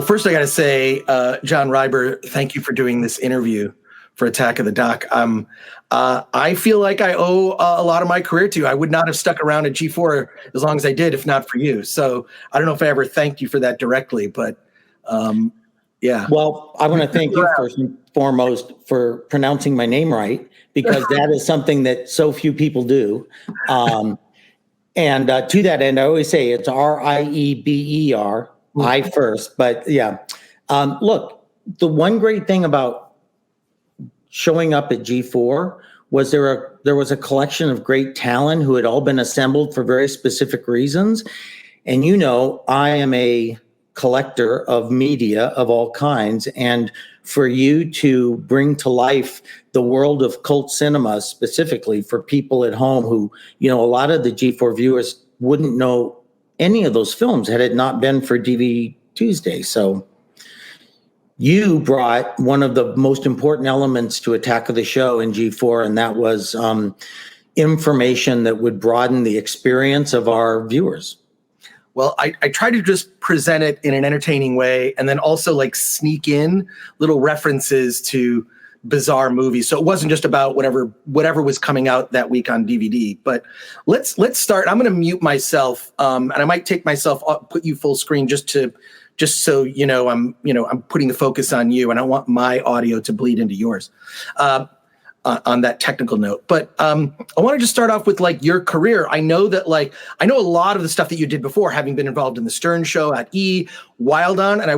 first I got to say, John Rieber, thank you for doing this interview for Attack of the Doc. I feel like I owe a lot of my career to you. I would not have stuck around at G4 as long as I did if not for you. So I don't know if I ever thanked you for that directly, but yeah. Well, I want to thank you first and foremost for pronouncing my name right, because that is something that so few people do. And to that end, I always say it's Rieber, I first. But yeah, look, the one great thing about showing up at G4 was there was a collection of great talent who had all been assembled for very specific reasons. And you know, I am a collector of media of all kinds, and for you to bring to life the world of cult cinema, specifically for people at home who, you know, a lot of the G4 viewers wouldn't know any of those films had it not been for DVD Tuesday. So you brought one of the most important elements to Attack of the Show in G4, and that was information that would broaden the experience of our viewers. Well, I try to just present it in an entertaining way, and then also like sneak in little references to bizarre movies. So it wasn't just about whatever was coming out that week on DVD. But let's start. I'm going to mute myself, and I might take myself up, put you full screen just so I'm putting the focus on you, and I want my audio to bleed into yours. On that technical note. But I want to just start off with like your career. I know a lot of the stuff that you did before, having been involved in the Stern Show at E, Wild On, and I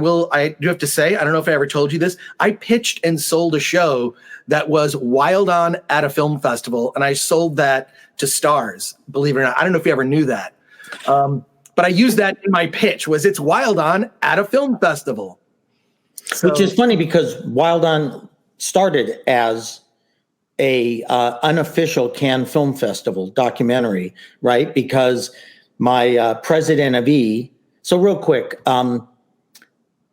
do have to say, I don't know if I ever told you this, I pitched and sold a show that was Wild On at a film festival, and I sold that to Stars, believe it or not. I don't know if you ever knew that. But I used that in my pitch, it's Wild On at a film festival. So, which is funny because Wild On started as a unofficial Cannes Film Festival documentary, right? Because my president of E, so real quick,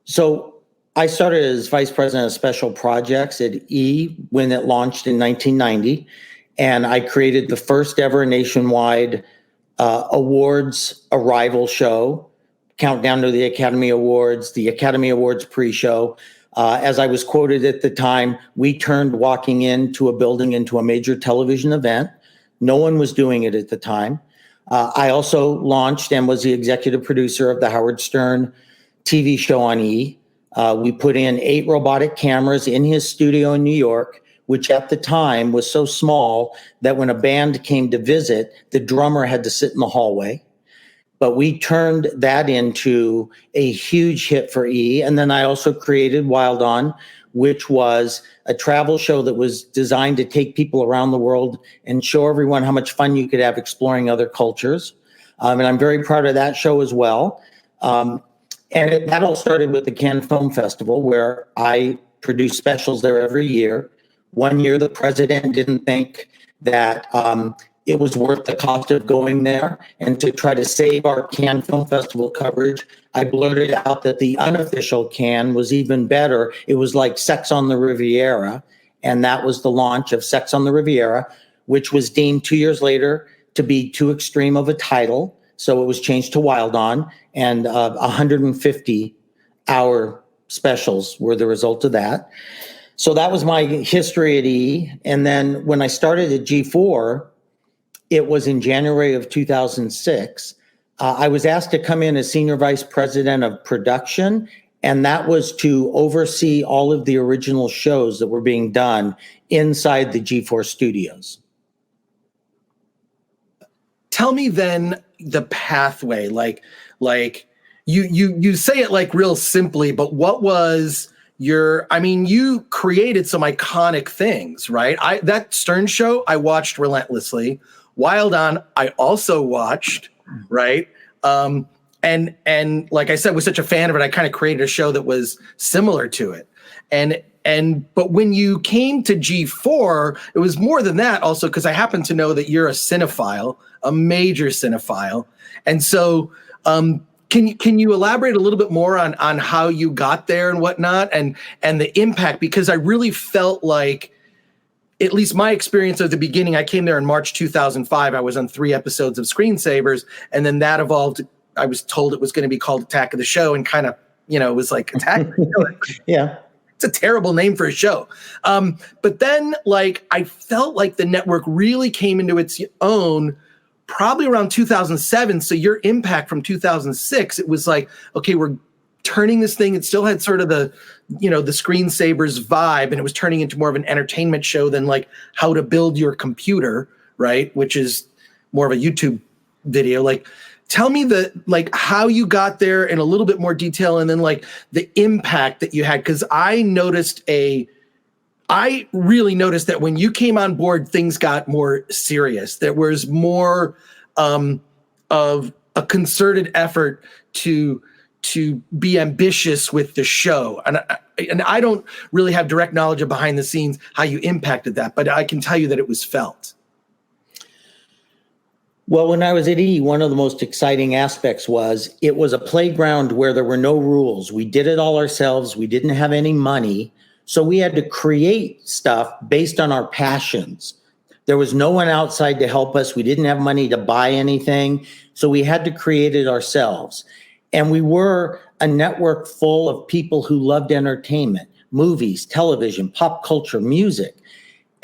so I started as vice president of special projects at E when it launched in 1990, and I created the first ever nationwide awards arrival show, countdown to the Academy Awards pre-show. As I was quoted at the time, we turned walking into a building into a major television event. No one was doing it at the time. I also launched and was the executive producer of the Howard Stern TV show on E. We put in 8 robotic cameras in his studio in New York, which at the time was so small that when a band came to visit, the drummer had to sit in the hallway. But we turned that into a huge hit for E. And then I also created Wild On, which was a travel show that was designed to take people around the world and show everyone how much fun you could have exploring other cultures. And I'm very proud of that show as well. That all started with the Cannes Film Festival, where I produce specials there every year. One year, the president didn't think that it was worth the cost of going there. And to try to save our Cannes Film Festival coverage, I blurted out that the unofficial Cannes was even better. It was like Sex on the Riviera. And that was the launch of Sex on the Riviera, which was deemed 2 years later to be too extreme of a title. So it was changed to Wild On, and 150-hour specials were the result of that. So that was my history at E. And then when I started at G4, it was in January of 2006. I was asked to come in as senior vice president of production, and that was to oversee all of the original shows that were being done inside the G4 studios. Tell me then the pathway, like you say it like real simply, but what was you created some iconic things, right? That Stern Show I watched relentlessly. Wild On, I also watched, right? And like I said, was such a fan of it, I kind of created a show that was similar to it. But when you came to G4, it was more than that also, because I happen to know that you're a cinephile, a major cinephile. And so can you elaborate a little bit more on how you got there and whatnot and the impact? Because I really felt like, at least my experience at the beginning, I came there in March 2005. I was on 3 episodes of Screensavers, and then that evolved. I was told it was going to be called Attack of the Show, and kind of it was like Attack of the Killer. Yeah. It's a terrible name for a show. But then I felt like the network really came into its own probably around 2007. So your impact from 2006, it was like, okay, we're turning this thing. It still had sort of the screensavers vibe, and it was turning into more of an entertainment show than like how to build your computer, right? Which is more of a YouTube video. Like, tell me how you got there in a little bit more detail, and then like the impact that you had. Cause I really noticed that when you came on board, things got more serious. There was more of a concerted effort to be ambitious with the show. And I don't really have direct knowledge of behind the scenes, how you impacted that, but I can tell you that it was felt. Well, when I was at E, one of the most exciting aspects was it was a playground where there were no rules. We did it all ourselves. We didn't have any money. So we had to create stuff based on our passions. There was no one outside to help us. We didn't have money to buy anything. So we had to create it ourselves. And we were a network full of people who loved entertainment, movies, television, pop culture, music.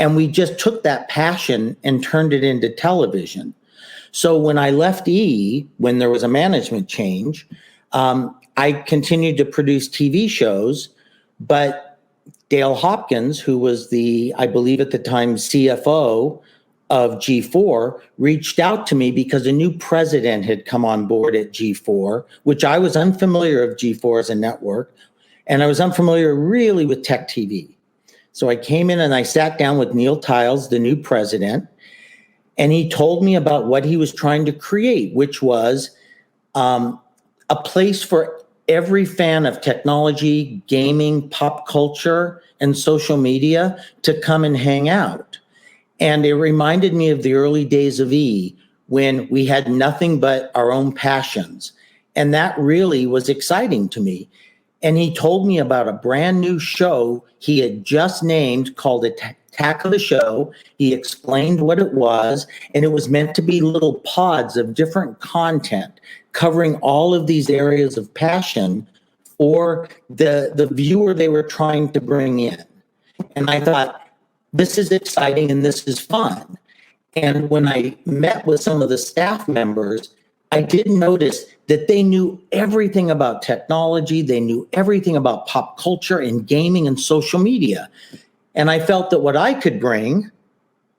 And we just took that passion and turned it into television. So when I left E, when there was a management change, I continued to produce TV shows, but Dale Hopkins, who was I believe at the time, CFO of G4, reached out to me because a new president had come on board at G4, which I was unfamiliar of G4 as a network, and I was unfamiliar really with tech TV. So I came in and I sat down with Neil Tiles, the new president, and he told me about what he was trying to create, which was a place for every fan of technology, gaming, pop culture, and social media to come and hang out. And it reminded me of the early days of E, when we had nothing but our own passions. And that really was exciting to me. And he told me about a brand new show he had just named called Attack of the Show. He explained what it was, and it was meant to be little pods of different content covering all of these areas of passion for the viewer they were trying to bring in. And I thought, this is exciting and this is fun. And when I met with some of the staff members, I did notice that they knew everything about technology. They knew everything about pop culture and gaming and social media. And I felt that what I could bring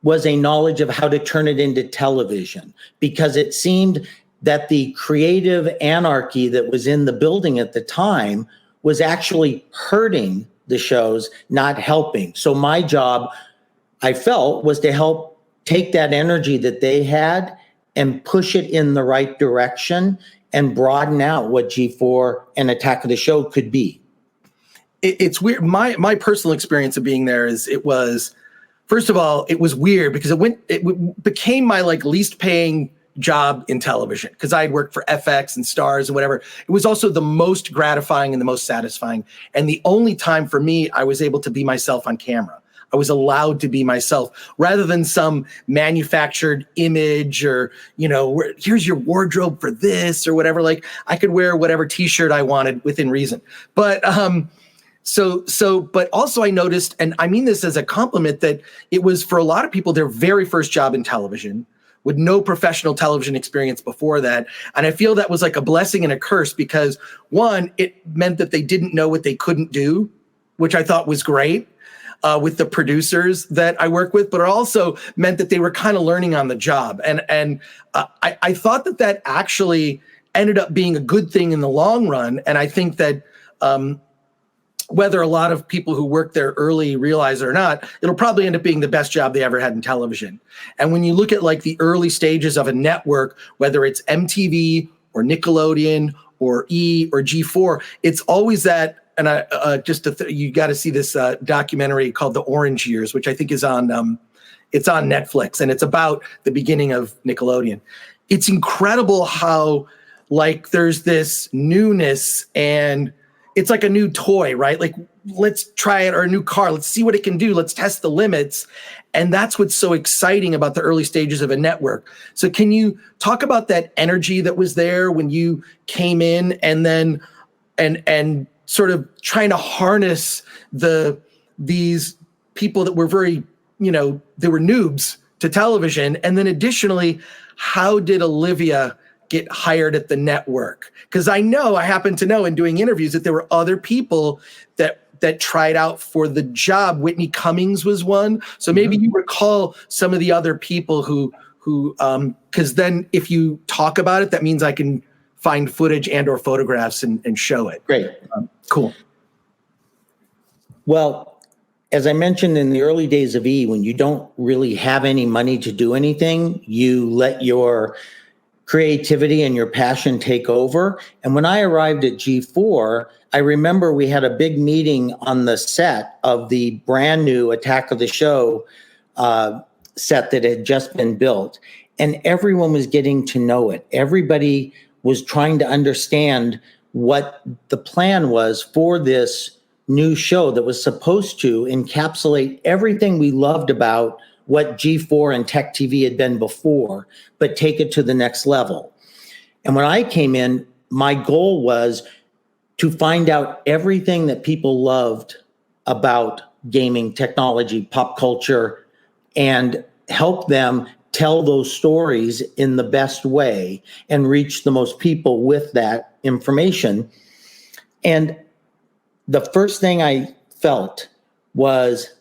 was a knowledge of how to turn it into television, because it seemed that the creative anarchy that was in the building at the time was actually hurting the shows, not helping. So my job, I felt, was to help take that energy that they had and push it in the right direction and broaden out what G4 and Attack of the Show could be. It's weird. My personal experience of being there is, it was, first of all, it was weird because it became my least paying job in television, because I had worked for FX and Stars and whatever. It was also the most gratifying and the most satisfying, and the only time for me I was able to be myself on camera. I was allowed to be myself rather than some manufactured image or, here's your wardrobe for this or whatever. Like, I could wear whatever t-shirt I wanted within reason. But but also I noticed, and I mean this as a compliment, that it was for a lot of people their very first job in television, with no professional television experience before that. And I feel that was like a blessing and a curse, because one, it meant that they didn't know what they couldn't do, which I thought was great. With the producers that I work with, but it also meant that they were kind of learning on the job. And I thought that actually ended up being a good thing in the long run. And I think that whether a lot of people who work there early realize it or not, it'll probably end up being the best job they ever had in television. And when you look at the early stages of a network, whether it's MTV or Nickelodeon or E or G4, it's always that. And you got to see this documentary called The Orange Years, which I think is on it's on Netflix, and it's about the beginning of Nickelodeon. It's incredible how there's this newness, and it's like a new toy, right? Like, let's try it, or a new car. Let's see what it can do. Let's test the limits. And that's what's so exciting about the early stages of a network. So can you talk about that energy that was there when you came in, and then and sort of trying to harness these people that were very, they were noobs to television. And then additionally, how did Olivia get hired at the network? Because I happen to know in doing interviews that there were other people that tried out for the job. Whitney Cummings was one. So maybe you recall some of the other people who because then if you talk about it, that means I can find footage and or photographs and show it. Great. Cool. Well, as I mentioned in the early days of E, when you don't really have any money to do anything, you let your creativity and your passion take over. And when I arrived at G4, I remember we had a big meeting on the set of the brand new Attack of the Show set that had just been built. And everyone was getting to know it. Everybody was trying to understand what the plan was for this new show that was supposed to encapsulate everything we loved about what G4 and Tech TV had been before, but take it to the next level. And when I came in, my goal was to find out everything that people loved about gaming, technology, pop culture, and help them tell those stories in the best way and reach the most people with that information. And the first thing I felt was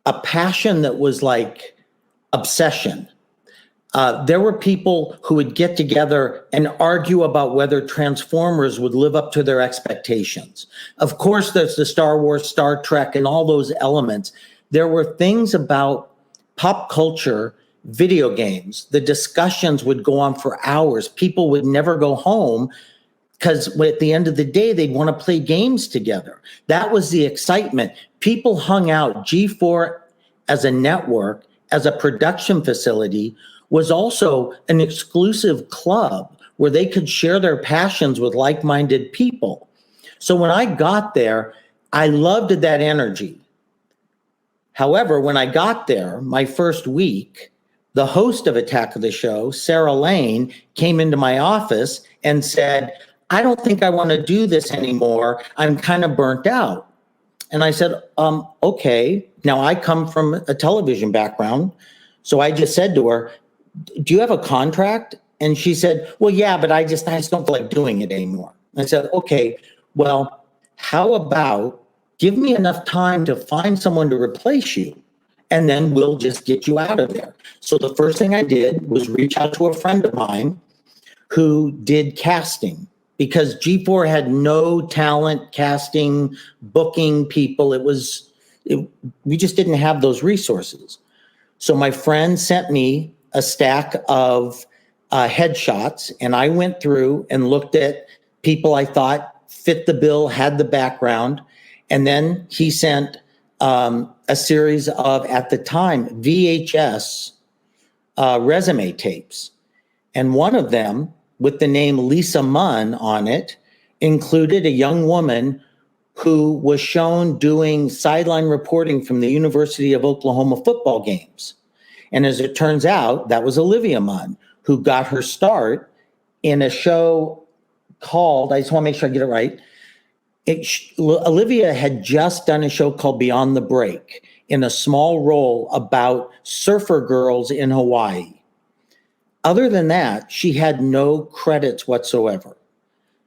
a passion that was like obsession. There were people who would get together and argue about whether Transformers would live up to their expectations. Of course, there's the Star Wars, Star Trek, and all those elements. There were things about pop culture, video games. The discussions would go on for hours. People would never go home because at the end of the day, they'd want to play games together. That was the excitement. People hung out. G4 as a network, as a production facility, was also an exclusive club where they could share their passions with like-minded people. So when I got there, I loved that energy. However, when I got there, my first week, the host of Attack of the Show, Sarah Lane, came into my office and said, I don't think I want to do this anymore. I'm kind of burnt out. And I said, okay. Now I come from a television background. So I just said to her, do you have a contract? And she said, well, yeah, but I just don't feel like doing it anymore. I said, okay, well, how about give me enough time to find someone to replace you, and then we'll just get you out of there. So the first thing I did was reach out to a friend of mine who did casting, because G4 had no talent casting, booking people. We just didn't have those resources. So my friend sent me a stack of headshots, and I went through and looked at people I thought fit the bill, had the background. And then he sent a series of, at the time, VHS resume tapes. And one of them, with the name Lisa Munn on it, included a young woman who was shown doing sideline reporting from the University of Oklahoma football games. And as it turns out, that was Olivia Munn, who got her start in a show called, I just want to make sure I get it right, Olivia had just done a show called Beyond the Break in a small role about surfer girls in Hawaii. Other than that, she had no credits whatsoever.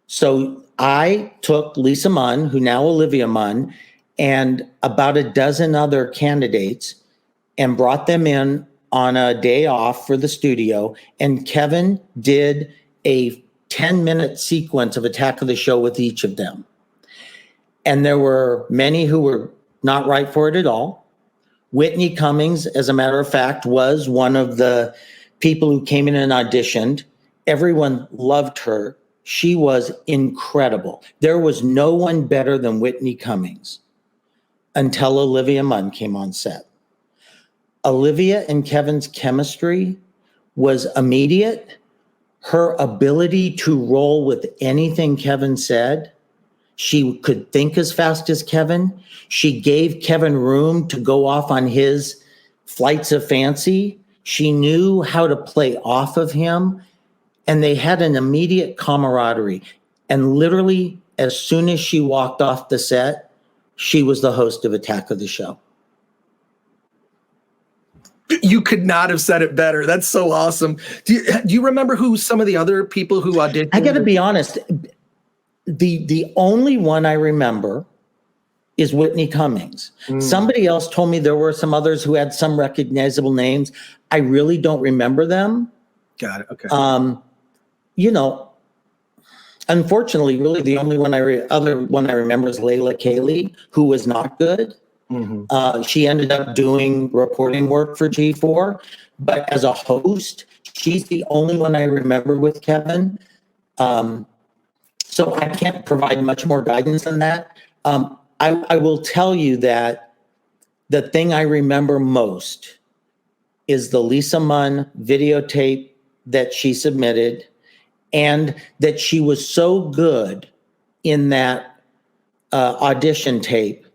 So I took Lisa Munn, who now Olivia Munn, and about a dozen other candidates and brought them in on a day off for the studio. And Kevin did a 10-minute sequence of Attack of the Show with each of them. And there were many who were not right for it at all. Whitney Cummings, as a matter of fact, was one of the people who came in and auditioned. Everyone loved her. She was incredible. There was no one better than Whitney Cummings until Olivia Munn came on set. Olivia and Kevin's chemistry was immediate. Her ability to roll with anything Kevin said. She could think as fast as Kevin. She gave Kevin room to go off on his flights of fancy. She knew how to play off of him. And they had an immediate camaraderie. And literally, as soon as she walked off the set, she was the host of Attack of the Show. You could not have said it better. That's so awesome. Do you remember who some of the other people who auditioned? I got to be honest. The only one I remember is Whitney Cummings. Somebody else told me there were some others who had some recognizable names. I really don't remember them. Got it. Okay. You know, unfortunately, really the only other one I remember is Layla Cayley, who was not good. She ended up doing reporting work for G4, but as a host, she's the only one I remember with Kevin. So I can't provide much more guidance than that. I will tell you that the thing I remember most is the Lisa Munn videotape that she submitted, and that she was so good in that audition tape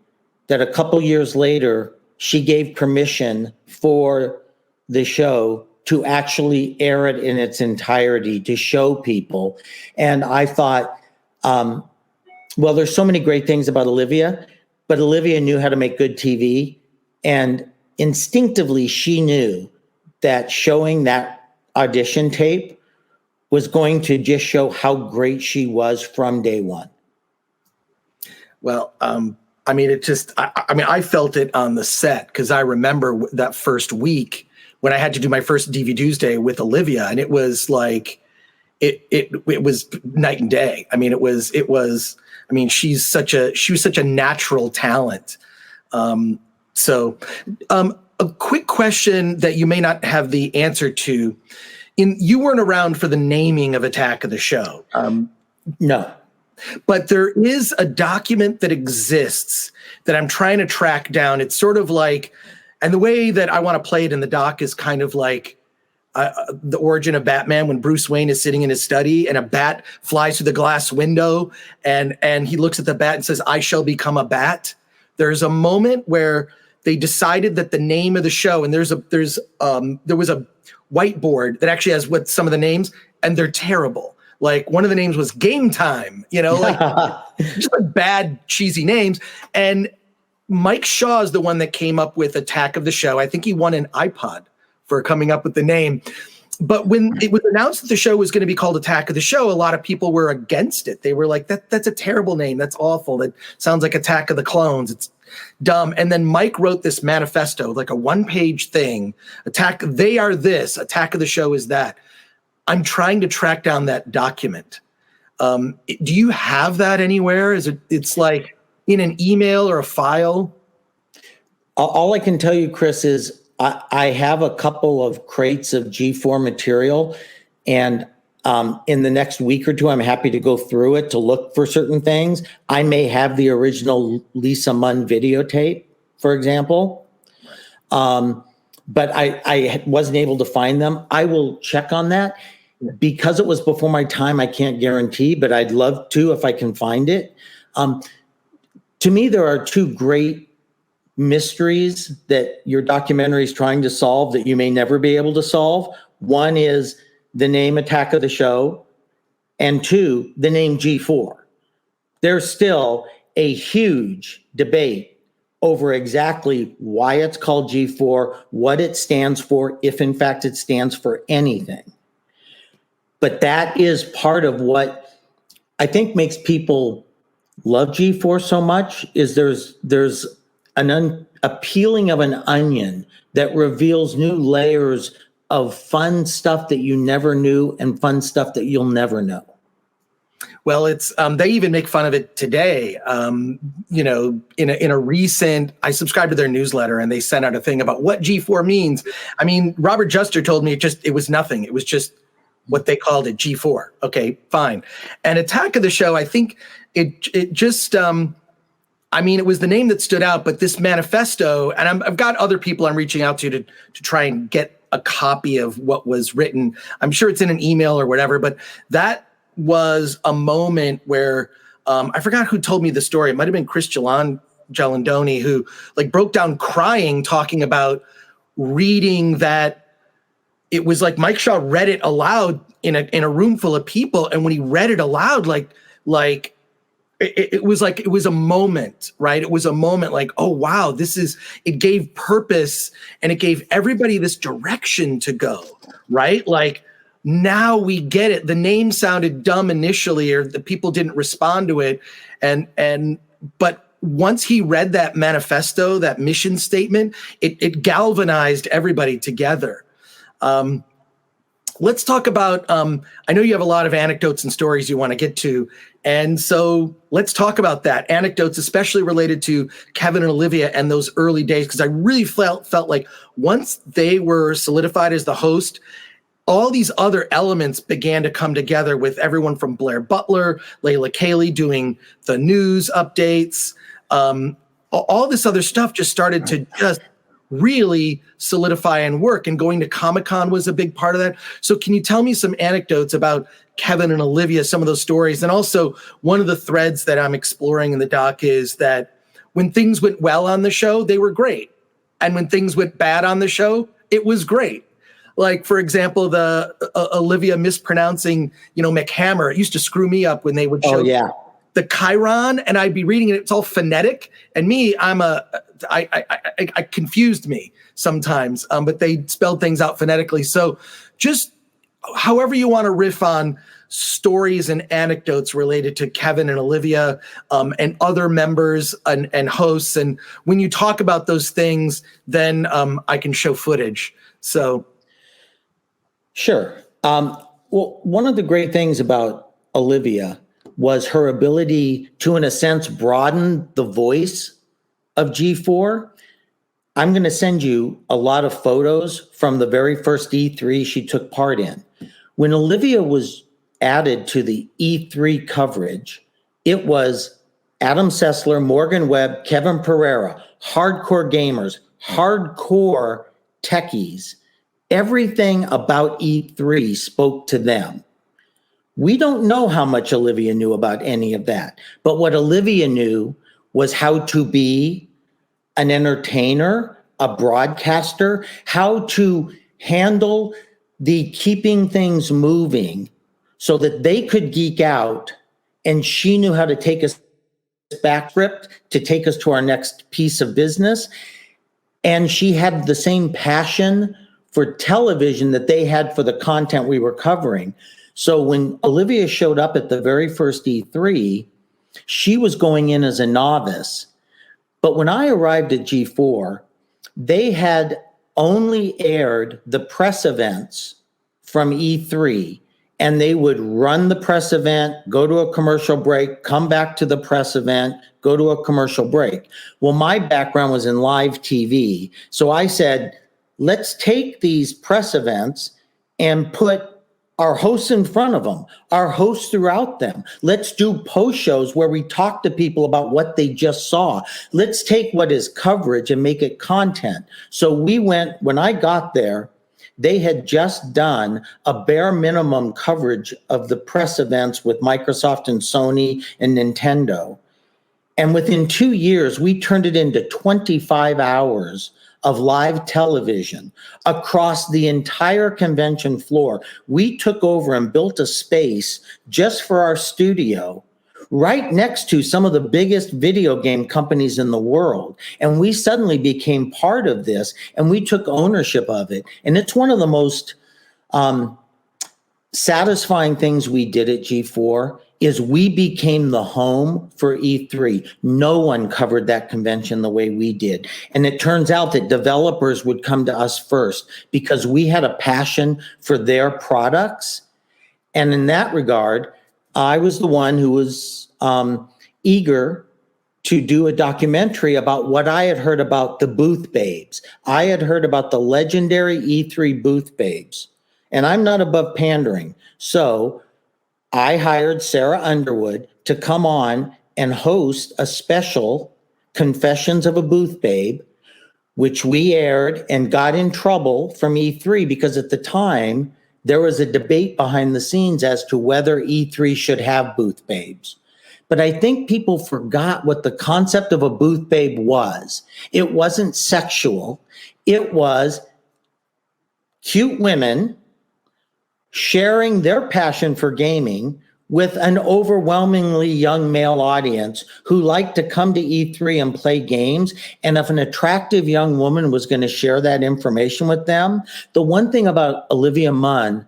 that a couple years later, she gave permission for the show to actually air it in its entirety, to show people. And I thought, well, there's so many great things about Olivia, but Olivia knew how to make good TV. And instinctively, she knew that showing that audition tape was going to just show how great she was from day one. Well, I mean, I felt it on the set, because I remember that first week when I had to do my first DVDs with Olivia, and it was like, it was night and day. I mean, she was such a natural talent. A quick question that you may not have the answer to. You weren't around for the naming of Attack of the Show. No. But there is a document that exists that I'm trying to track down. It's sort of like, and the way that I want to play it in the doc is kind of like the origin of Batman, when Bruce Wayne is sitting in his study and a bat flies through the glass window, and he looks at the bat and says, "I shall become a bat." There's a moment where they decided that the name of the show, and there was a whiteboard that actually has what some of the names, and they're terrible. Like, one of the names was Game Time, like just like bad, cheesy names. And Mike Shaw is the one that came up with Attack of the Show. I think he won an iPod for coming up with the name. But when it was announced that the show was going to be called Attack of the Show, a lot of people were against it. They were like, that's a terrible name. That's awful. That sounds like Attack of the Clones. It's dumb. And then Mike wrote this manifesto, like a one-page thing. They are this. Attack of the Show is that. I'm trying to track down that document. Do you have that anywhere? It's like in an email or a file? All I can tell you, Chris, is I have a couple of crates of G4 material, and in the next week or two, I'm happy to go through it to look for certain things. I may have the original Lisa Munn videotape, for example. But I wasn't able to find them. I will check on that. Because it was before my time, I can't guarantee, but I'd love to if I can find it. To me, there are two great mysteries that your documentary is trying to solve that you may never be able to solve. One is the name Attack of the Show, and two, the name G4. There's still a huge debate over exactly why it's called G4, what it stands for, if in fact it stands for anything. But that is part of what I think makes people love G4 so much, is there's a peeling of an onion that reveals new layers of fun stuff that you never knew and fun stuff that you'll never know. Well, it's they even make fun of it today. In a recent, I subscribed to their newsletter, and they sent out a thing about what G4 means. I mean, Robert Juster told me it was nothing. It was just what they called it, G4. Okay, fine. And Attack of the Show, I think it just, it was the name that stood out, but this manifesto, and I've got other people I'm reaching out to try and get a copy of what was written. I'm sure it's in an email or whatever, but that was a moment where I forgot who told me the story. It might have been Chris Gialandoni, who like broke down crying, talking about reading that. It was like Mike Shaw read it aloud in a room full of people, and when he read it aloud, like it was like, it was a moment, right? It was a moment like, oh, wow, it gave purpose and it gave everybody this direction to go, right? Like, now we get it. The name sounded dumb initially, or the people didn't respond to it. But once he read that manifesto, that mission statement, it galvanized everybody together. Let's talk about, I know you have a lot of anecdotes and stories you want to get to. And so let's talk about that. Anecdotes, especially related to Kevin and Olivia and those early days, because I really felt like once they were solidified as the host, all these other elements began to come together, with everyone from Blair Butler, Layla Cayley doing the news updates. All this other stuff just started to just really solidify and work, and going to Comic-Con was a big part of that. So can you tell me some anecdotes about Kevin and Olivia, some of those stories? And also, one of the threads that I'm exploring in the doc is that when things went well on the show, they were great. And when things went bad on the show, it was great. Like, for example, the Olivia mispronouncing, McHammer. It used to screw me up when they would show the Chiron, and I'd be reading it. It's all phonetic. And me, I confused me sometimes, but they spelled things out phonetically. So just however you want to riff on stories and anecdotes related to Kevin and Olivia, and other members and hosts. And when you talk about those things, then I can show footage. So. Sure. Well, one of the great things about Olivia was her ability to, in a sense, broaden the voice of G4. I'm going to send you a lot of photos from the very first E3 she took part in. When Olivia was added to the E3 coverage, it was Adam Sessler, Morgan Webb, Kevin Pereira, hardcore gamers, hardcore techies. Everything about E3 spoke to them. We don't know how much Olivia knew about any of that, but what Olivia knew was how to be an entertainer, a broadcaster, how to handle the keeping things moving so that they could geek out, and she knew how to take us back script to take us to our next piece of business. And she had the same passion for television that they had for the content we were covering. So when Olivia showed up at the very first E3, she was going in as a novice. But when I arrived at G4, they had only aired the press events from E3, and they would run the press event, go to a commercial break, come back to the press event, go to a commercial break. Well, my background was in live TV. So I said, let's take these press events and put our hosts in front of them, our hosts throughout them. Let's do post shows where we talk to people about what they just saw. Let's take what is coverage and make it content. So we went, when I got there, they had just done a bare minimum coverage of the press events with Microsoft and Sony and Nintendo. And within 2 years, we turned it into 25 hours of live television across the entire convention floor. We took over and built a space just for our studio right next to some of the biggest video game companies in the world. And we suddenly became part of this, and we took ownership of it. And it's one of the most satisfying things we did at G4 is we became the home for E3. No one covered that convention the way we did. And it turns out that developers would come to us first because we had a passion for their products. And in that regard, I was the one who was eager to do a documentary about what I had heard about the booth babes. I had heard about the legendary E3 booth babes. And I'm not above pandering. So I hired Sarah Underwood to come on and host a special Confessions of a Booth Babe, which we aired and got in trouble from E3 because at the time there was a debate behind the scenes as to whether E3 should have booth babes. But I think people forgot what the concept of a booth babe was. It wasn't sexual. It was cute women sharing their passion for gaming with an overwhelmingly young male audience who liked to come to E3 and play games. And if an attractive young woman was going to share that information with them, the one thing about Olivia Munn,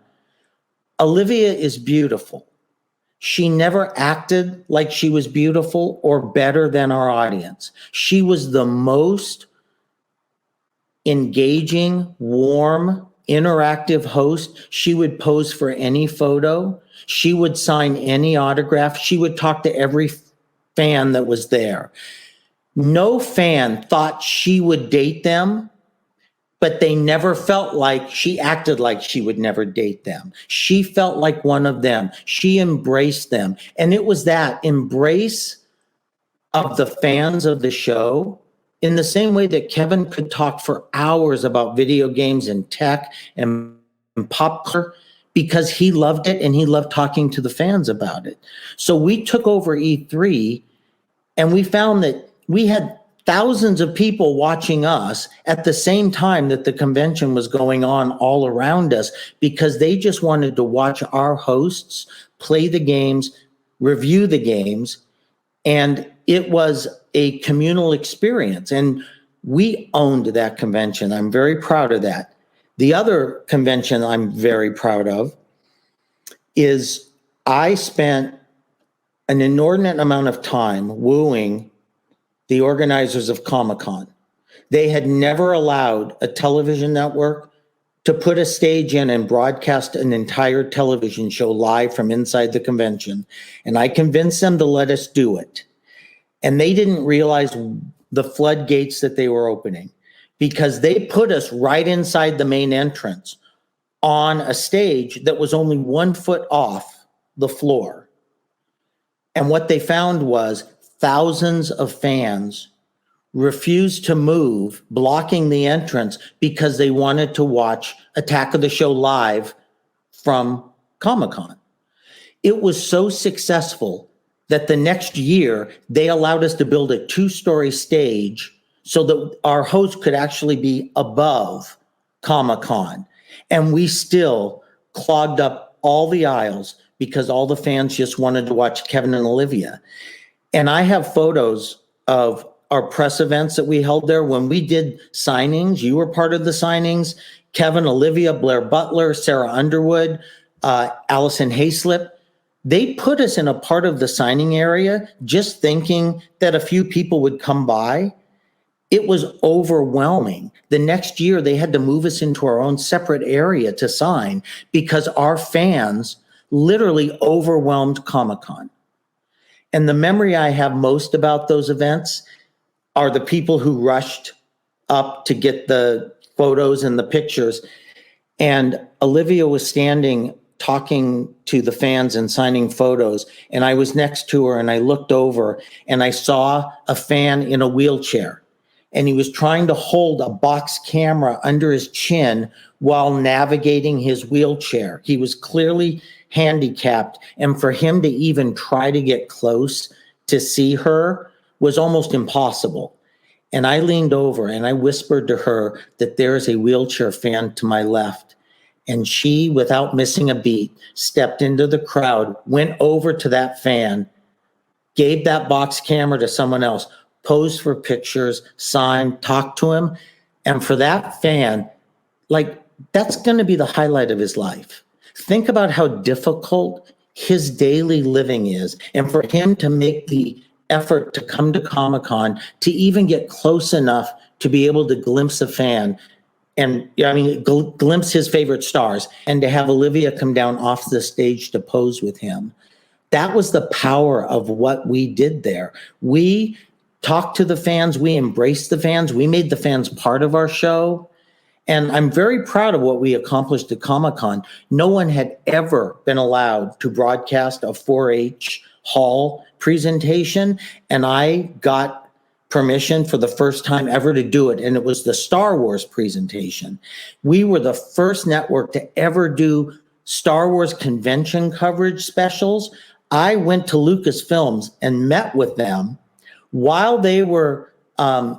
Olivia is beautiful. She never acted like she was beautiful or better than our audience. She was the most engaging, warm, interactive host. She would pose for any photo. She would sign any autograph. She would talk to every fan that was there. No fan thought she would date them, but they never felt like she acted like she would never date them. She felt like one of them. She embraced them. And it was that embrace of the fans of the show, in the same way that Kevin could talk for hours about video games and tech and pop culture, because he loved it and he loved talking to the fans about it. So we took over E3 and we found that we had thousands of people watching us at the same time that the convention was going on all around us, because they just wanted to watch our hosts play the games, review the games, and it was a communal experience. And we owned that convention. I'm very proud of that. The other convention I'm very proud of is I spent an inordinate amount of time wooing the organizers of Comic-Con. They had never allowed a television network to put a stage in and broadcast an entire television show live from inside the convention. And I convinced them to let us do it. And they didn't realize the floodgates that they were opening, because they put us right inside the main entrance on a stage that was only 1 foot off the floor. And what they found was thousands of fans refused to move, blocking the entrance because they wanted to watch Attack of the Show live from Comic-Con. It was so successful that the next year they allowed us to build a 2-story stage so that our host could actually be above Comic-Con. And we still clogged up all the aisles because all the fans just wanted to watch Kevin and Olivia. And I have photos of our press events that we held there. When we did signings, you were part of the signings, Kevin, Olivia, Blair Butler, Sarah Underwood, Allison Hayslip. They put us in a part of the signing area just thinking that a few people would come by. It was overwhelming. The next year, they had to move us into our own separate area to sign because our fans literally overwhelmed Comic-Con. And the memory I have most about those events are the people who rushed up to get the photos and the pictures. And Olivia was standing talking to the fans and signing photos. And I was next to her and I looked over and I saw a fan in a wheelchair. And he was trying to hold a box camera under his chin while navigating his wheelchair. He was clearly handicapped. And for him to even try to get close to see her was almost impossible. And I leaned over and I whispered to her that there is a wheelchair fan to my left. And she, without missing a beat, stepped into the crowd, went over to that fan, gave that box camera to someone else, posed for pictures, signed, talked to him. And for that fan, like, that's going to be the highlight of his life. Think about how difficult his daily living is. And for him to make the effort to come to Comic-Con, to even get close enough to be able to glimpse a fan and, glimpse his favorite stars, and to have Olivia come down off the stage to pose with him. That was the power of what we did there. We talked to the fans. We embraced the fans. We made the fans part of our show. And I'm very proud of what we accomplished at Comic-Con. No one had ever been allowed to broadcast a 4-H hall presentation, and I got permission for the first time ever to do it, and it was the Star Wars presentation. We were the first network to ever do Star Wars convention coverage specials. I went to Lucasfilms and met with them while they were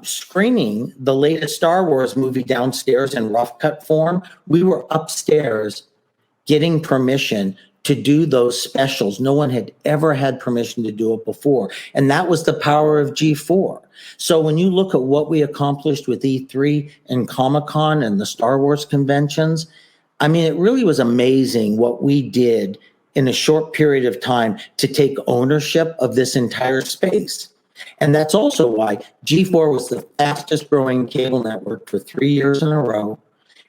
screening the latest Star Wars movie downstairs in rough cut form. We were upstairs getting permission to do those specials. No one had ever had permission to do it before. And that was the power of G4. So when you look at what we accomplished with E3 and Comic-Con and the Star Wars conventions, I mean, it really was amazing what we did in a short period of time to take ownership of this entire space. And that's also why G4 was the fastest growing cable network for 3 years in a row.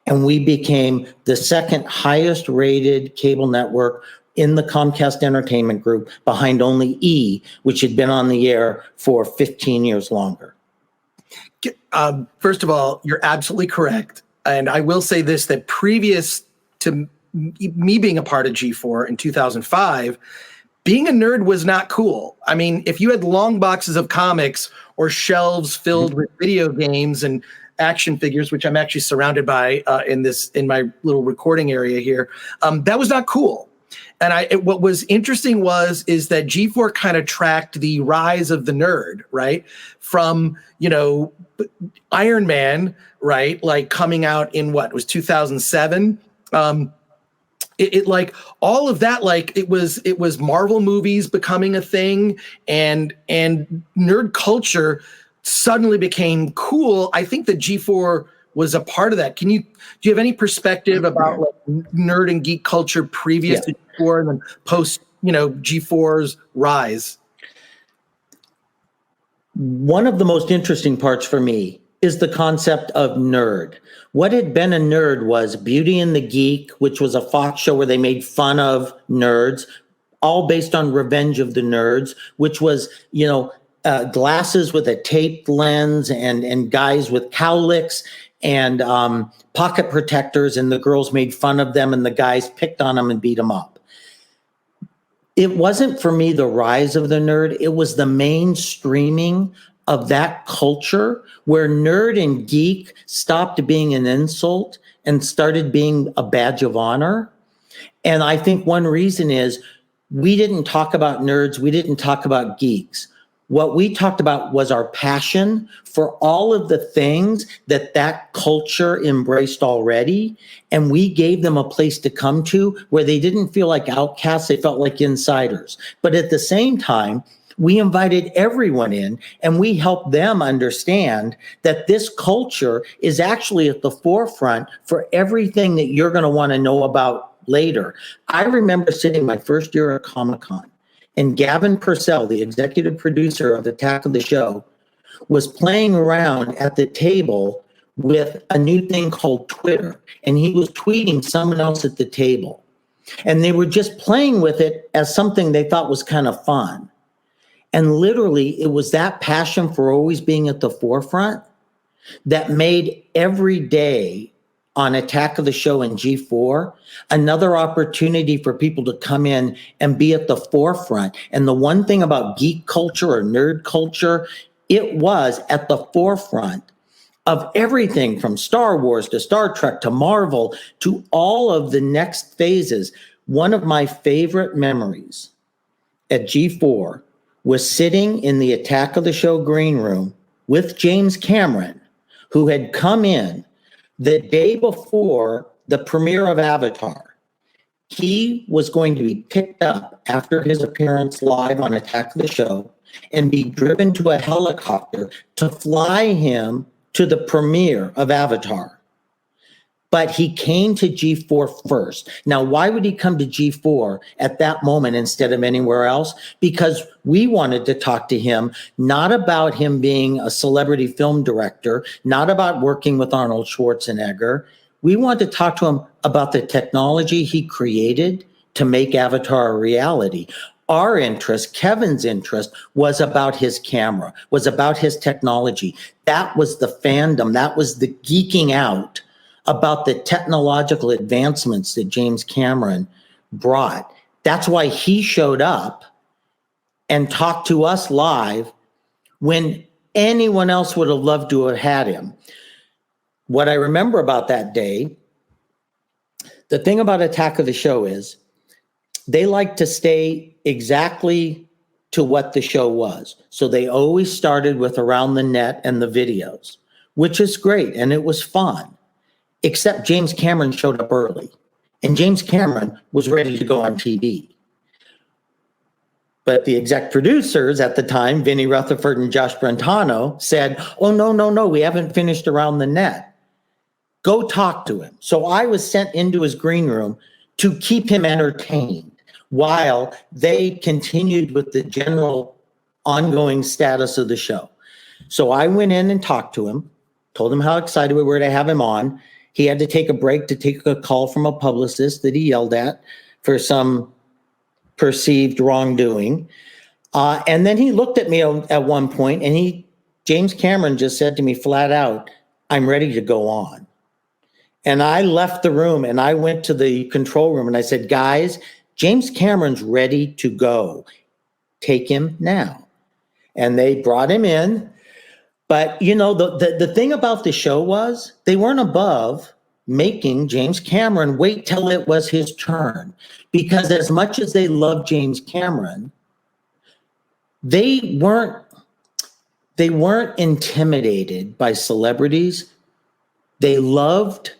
And we became the second highest rated cable network in the Comcast Entertainment Group, behind only E, which had been on the air for 15 years longer. First of all, you're absolutely correct. And I will say this, that previous to me being a part of G4 in 2005, being a nerd was not cool. I mean, if you had long boxes of comics or shelves filled with video games and action figures, which I'm actually surrounded by in my little recording area here, that was not cool. And what was interesting is that G4 kind of tracked the rise of the nerd, right? From, Iron Man, right? Like coming out in what was 2007. It like all of that, like it was Marvel movies becoming a thing, and nerd culture suddenly became cool. I think that G4 was a part of that. Do you have any perspective about like nerd and geek culture previous to G4 and then post, G4's rise? One of the most interesting parts for me is the concept of nerd. What had been a nerd was Beauty and the Geek, which was a Fox show where they made fun of nerds, all based on Revenge of the Nerds, which was, glasses with a taped lens and guys with cowlicks and pocket protectors, and the girls made fun of them and the guys picked on them and beat them up. It wasn't for me the rise of the nerd. It was the mainstreaming of that culture where nerd and geek stopped being an insult and started being a badge of honor. And I think one reason is we didn't talk about nerds. We didn't talk about geeks. What we talked about was our passion for all of the things that culture embraced already. And we gave them a place to come to where they didn't feel like outcasts. They felt like insiders. But at the same time, we invited everyone in and we helped them understand that this culture is actually at the forefront for everything that you're going to want to know about later. I remember sitting my first year at Comic-Con, and Gavin Purcell, the executive producer of Attack of the Show, was playing around at the table with a new thing called Twitter. And he was tweeting someone else at the table. And they were just playing with it as something they thought was kind of fun. And literally, it was that passion for always being at the forefront that made every day on Attack of the Show and G4 another opportunity for people to come in and be at the forefront. And the one thing about geek culture or nerd culture, it was at the forefront of everything from Star Wars to Star Trek to Marvel to all of the next phases. One of my favorite memories at G4 was sitting in the Attack of the Show green room with James Cameron, who had come in the day before the premiere of Avatar. He was going to be picked up after his appearance live on Attack of the Show and be driven to a helicopter to fly him to the premiere of Avatar. But he came to G4 first. Now, why would he come to G4 at that moment instead of anywhere else? Because we wanted to talk to him, not about him being a celebrity film director, not about working with Arnold Schwarzenegger. We wanted to talk to him about the technology he created to make Avatar a reality. Our interest, Kevin's interest, was about his camera, was about his technology. That was the fandom. That was the geeking out about the technological advancements that James Cameron brought. That's why he showed up and talked to us live when anyone else would have loved to have had him. What I remember about that day, the thing about Attack of the Show is they like to stay exactly to what the show was. So they always started with Around the Net and the videos, which is great, and it was fun. Except James Cameron showed up early. And James Cameron was ready to go on TV. But the exec producers at the time, Vinnie Rutherford and Josh Brentano, said, oh, no, we haven't finished Around the Net. Go talk to him. So I was sent into his green room to keep him entertained while they continued with the general ongoing status of the show. So I went in and talked to him, told him how excited we were to have him on. He had to take a break to take a call from a publicist that he yelled at for some perceived wrongdoing. And then he looked at me at one point, and James Cameron just said to me flat out, I'm ready to go on. And I left the room and I went to the control room and I said, guys, James Cameron's ready to go. Take him now. And they brought him in. But, you know, the thing about the show was they weren't above making James Cameron wait till it was his turn. Because as much as they loved James Cameron, they weren't intimidated by celebrities. They loved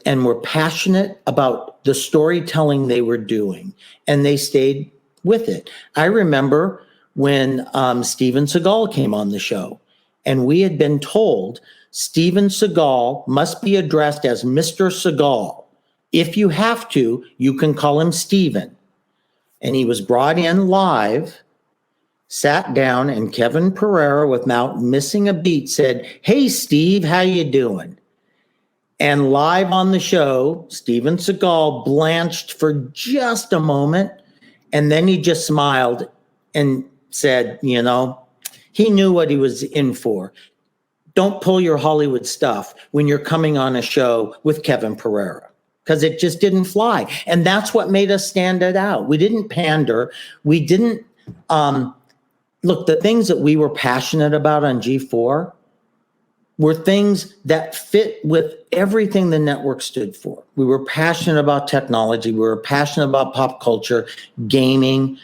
and were passionate about the storytelling they were doing, and they stayed with it. I remember when Steven Seagal came on the show, and we had been told Steven Seagal must be addressed as Mr. Seagal. If you have to, you can call him Steven. And he was brought in live, sat down, and Kevin Pereira, without missing a beat, said, hey, Steve, how you doing? And live on the show, Steven Seagal blanched for just a moment, and then he just smiled and said, you know, he knew what he was in for. Don't pull your Hollywood stuff when you're coming on a show with Kevin Pereira, because it just didn't fly. And that's what made us stand it out. We didn't pander. We didn't, look, the things that we were passionate about on G4 were things that fit with everything the network stood for. We were passionate about technology. We were passionate about pop culture, gaming.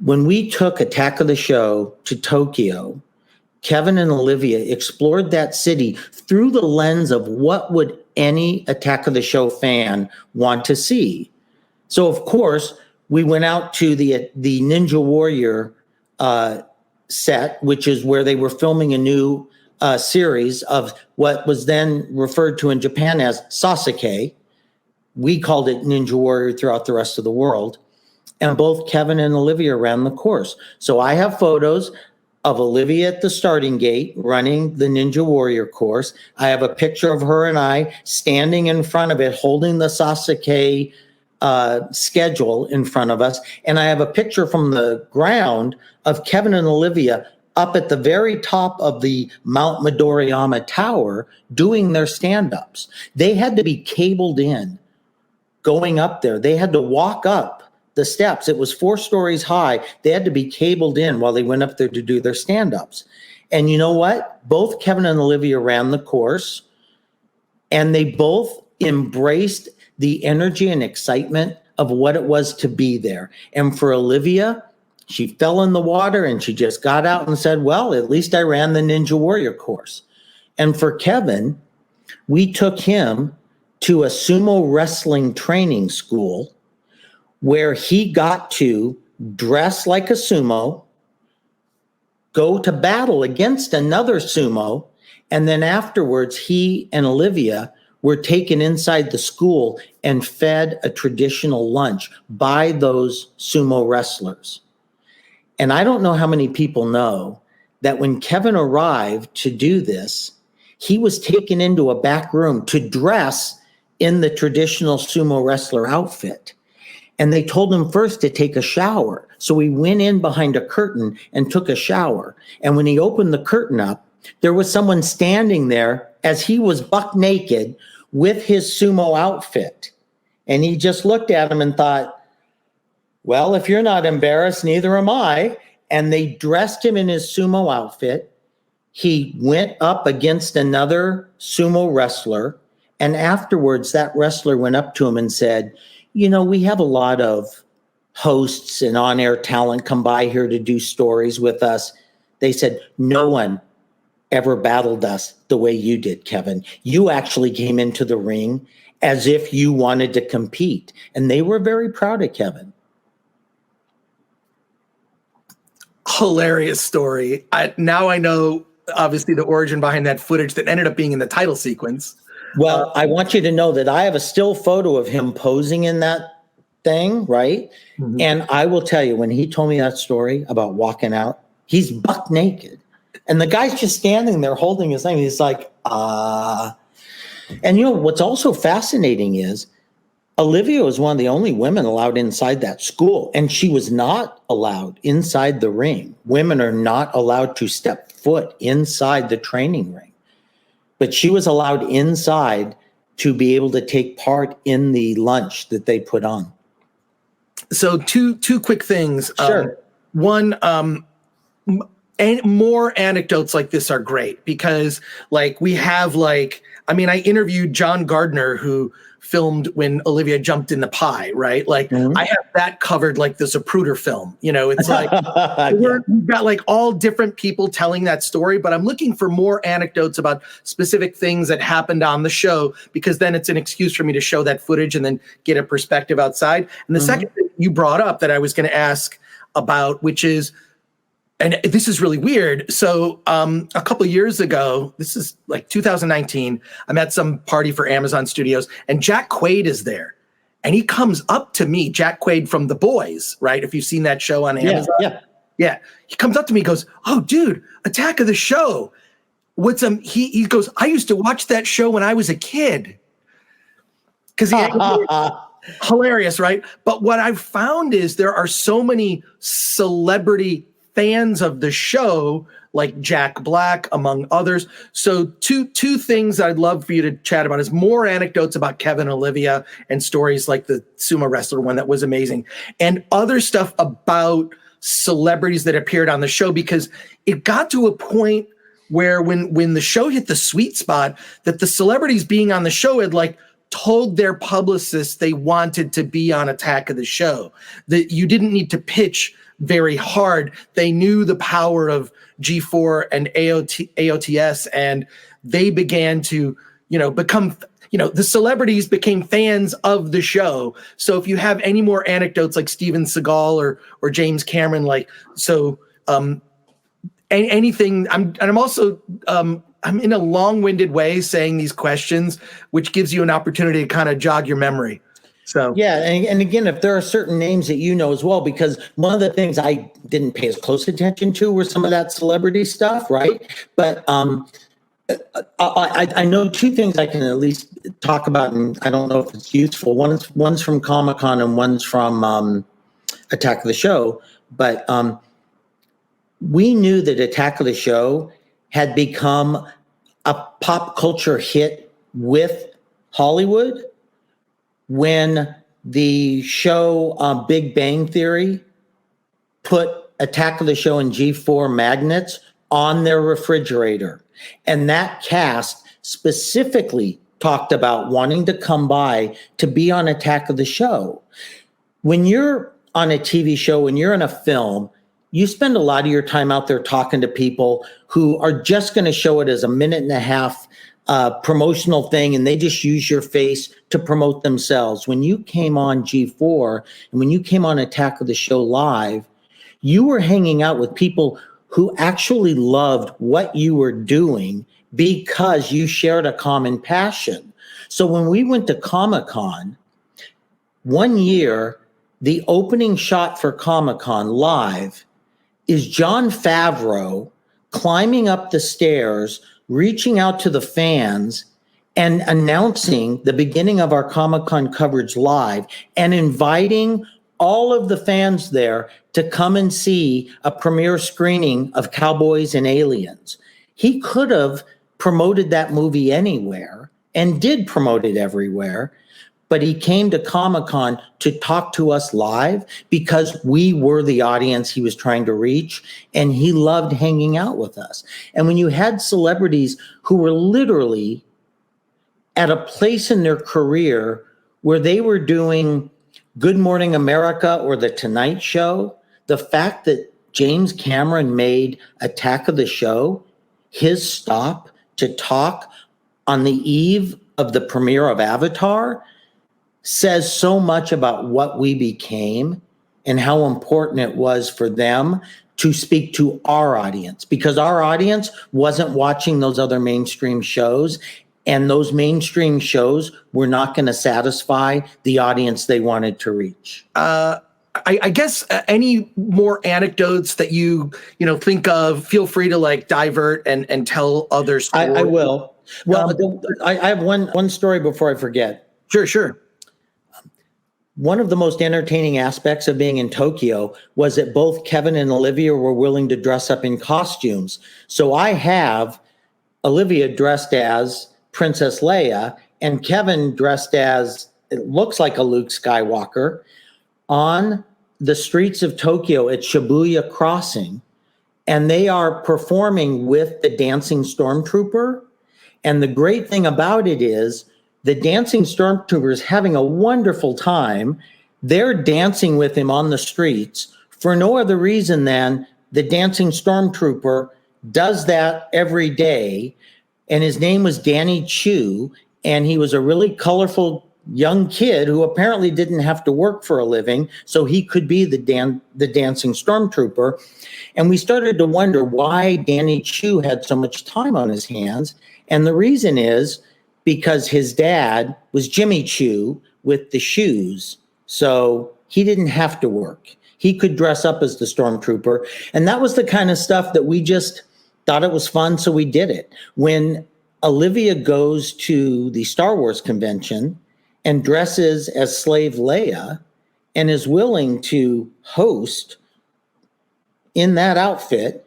When we took Attack of the Show to Tokyo, Kevin and Olivia explored that city through the lens of what would any Attack of the Show fan want to see. So, of course, we went out to the Ninja Warrior set, which is where they were filming a new series of what was then referred to in Japan as Sasuke. We called it Ninja Warrior throughout the rest of the world. And both Kevin and Olivia ran the course. So I have photos of Olivia at the starting gate running the Ninja Warrior course. I have a picture of her and I standing in front of it, holding the Sasuke schedule in front of us. And I have a picture from the ground of Kevin and Olivia up at the very top of the Mount Midoriyama Tower doing their stand-ups. They had to be cabled in going up there. They had to walk up the steps. It was 4 stories high. They had to be cabled in while they went up there to do their stand-ups. And you know what? Both Kevin and Olivia ran the course, and they both embraced the energy and excitement of what it was to be there. And for Olivia, she fell in the water and she just got out and said, well, at least I ran the Ninja Warrior course. And for Kevin, we took him to a sumo wrestling training school where he got to dress like a sumo, go to battle against another sumo, and then afterwards he and Olivia were taken inside the school and fed a traditional lunch by those sumo wrestlers. And I don't know how many people know that when Kevin arrived to do this, he was taken into a back room to dress in the traditional sumo wrestler outfit. And they told him first to take a shower. So he went in behind a curtain and took a shower. And when he opened the curtain up, there was someone standing there as he was buck naked with his sumo outfit. And he just looked at him and thought, well, if you're not embarrassed, neither am I. And they dressed him in his sumo outfit. He went up against another sumo wrestler. And afterwards, that wrestler went up to him and said, you know, we have a lot of hosts and on-air talent come by here to do stories with us. They said, no one ever battled us the way you did, Kevin. You actually came into the ring as if you wanted to compete, and they were very proud of Kevin. Hilarious story. Now I know, obviously, the origin behind that footage that ended up being in the title sequence. Well, I want you to know that I have a still photo of him posing in that thing, right? Mm-hmm. And I will tell you, when he told me that story about walking out, he's buck naked. And the guy's just standing there holding his thing. He's like, And you know, what's also fascinating is Olivia was one of the only women allowed inside that school, and she was not allowed inside the ring. Women are not allowed to step foot inside the training ring. But she was allowed inside to be able to take part in the lunch that they put on. So two quick things. Sure. One, and more anecdotes like this are great because, like, we have, like, I mean, I interviewed John Gardner, who filmed when Olivia jumped in the pie, right? Like, mm-hmm. I have that covered like the Zapruder film. You know, it's like we've got like all different people telling that story, but I'm looking for more anecdotes about specific things that happened on the show, because then it's an excuse for me to show that footage and then get a perspective outside. And the mm-hmm. second thing you brought up that I was going to ask about, which is, and this is really weird. So a couple of years ago, this is like 2019, I'm at some party for Amazon Studios, and Jack Quaid is there. And he comes up to me, Jack Quaid from The Boys, right? If you've seen that show on Amazon. Yeah. He comes up to me and goes, "Oh, dude, Attack of the Show. What's he goes, I used to watch that show when I was a kid." Because hilarious, right? But what I've found is there are so many celebrity fans of the show, like Jack Black, among others. So two things I'd love for you to chat about is more anecdotes about Kevin and Olivia and stories like the sumo wrestler one that was amazing, and other stuff about celebrities that appeared on the show, because it got to a point where when the show hit the sweet spot, that the celebrities being on the show had like told their publicists they wanted to be on Attack of the Show, that you didn't need to pitch very hard. They knew the power of G4 and AOTS, and they began to, become, the celebrities became fans of the show. So if you have any more anecdotes like Steven Seagal or James Cameron, anything, I'm also, I'm in a long-winded way saying these questions, which gives you an opportunity to kind of jog your memory. So yeah, and again, if there are certain names that you know as well, because one of the things I didn't pay as close attention to were some of that celebrity stuff, right? But I know two things I can at least talk about, and I don't know if it's useful. One's from Comic-Con and one's from Attack of the Show. But we knew that Attack of the Show had become a pop culture hit with Hollywood when the show Big Bang Theory put Attack of the Show and G4 magnets on their refrigerator. And that cast specifically talked about wanting to come by to be on Attack of the Show. When you're on a TV show, when you're in a film, you spend a lot of your time out there talking to people who are just going to show it as a minute and a half promotional thing, and they just use your face to promote themselves. When you came on G4 and when you came on Attack of the Show live, you were hanging out with people who actually loved what you were doing because you shared a common passion. So when we went to Comic-Con, one year, the opening shot for Comic-Con live is Jon Favreau climbing up the stairs, reaching out to the fans and announcing the beginning of our Comic-Con coverage live and inviting all of the fans there to come and see a premiere screening of Cowboys and Aliens. He could have promoted that movie anywhere and did promote it everywhere, but he came to Comic-Con to talk to us live because we were the audience he was trying to reach, and he loved hanging out with us. And when you had celebrities who were literally at a place in their career where they were doing Good Morning America or The Tonight Show, the fact that James Cameron made Attack of the Show his stop to talk on the eve of the premiere of Avatar says so much about what we became and how important it was for them to speak to our audience, because our audience wasn't watching those other mainstream shows, and those mainstream shows were not going to satisfy the audience they wanted to reach. I guess any more anecdotes that you think of, feel free to like divert and tell other stories. I will. Well, I have one story before I forget. Sure. One of the most entertaining aspects of being in Tokyo was that both Kevin and Olivia were willing to dress up in costumes. So I have Olivia dressed as Princess Leia and Kevin dressed as, it looks like a Luke Skywalker, on the streets of Tokyo at Shibuya Crossing. And they are performing with the dancing stormtrooper. And the great thing about it is the dancing stormtrooper is having a wonderful time. They're dancing with him on the streets for no other reason than the dancing stormtrooper does that every day. And his name was Danny Chu. And he was a really colorful young kid who apparently didn't have to work for a living, so he could be the dancing stormtrooper. And we started to wonder why Danny Chu had so much time on his hands. And the reason is because his dad was Jimmy Chu with the shoes, so he didn't have to work. He could dress up as the stormtrooper. And that was the kind of stuff that we just thought it was fun, so we did it. When Olivia goes to the Star Wars convention and dresses as Slave Leia and is willing to host in that outfit,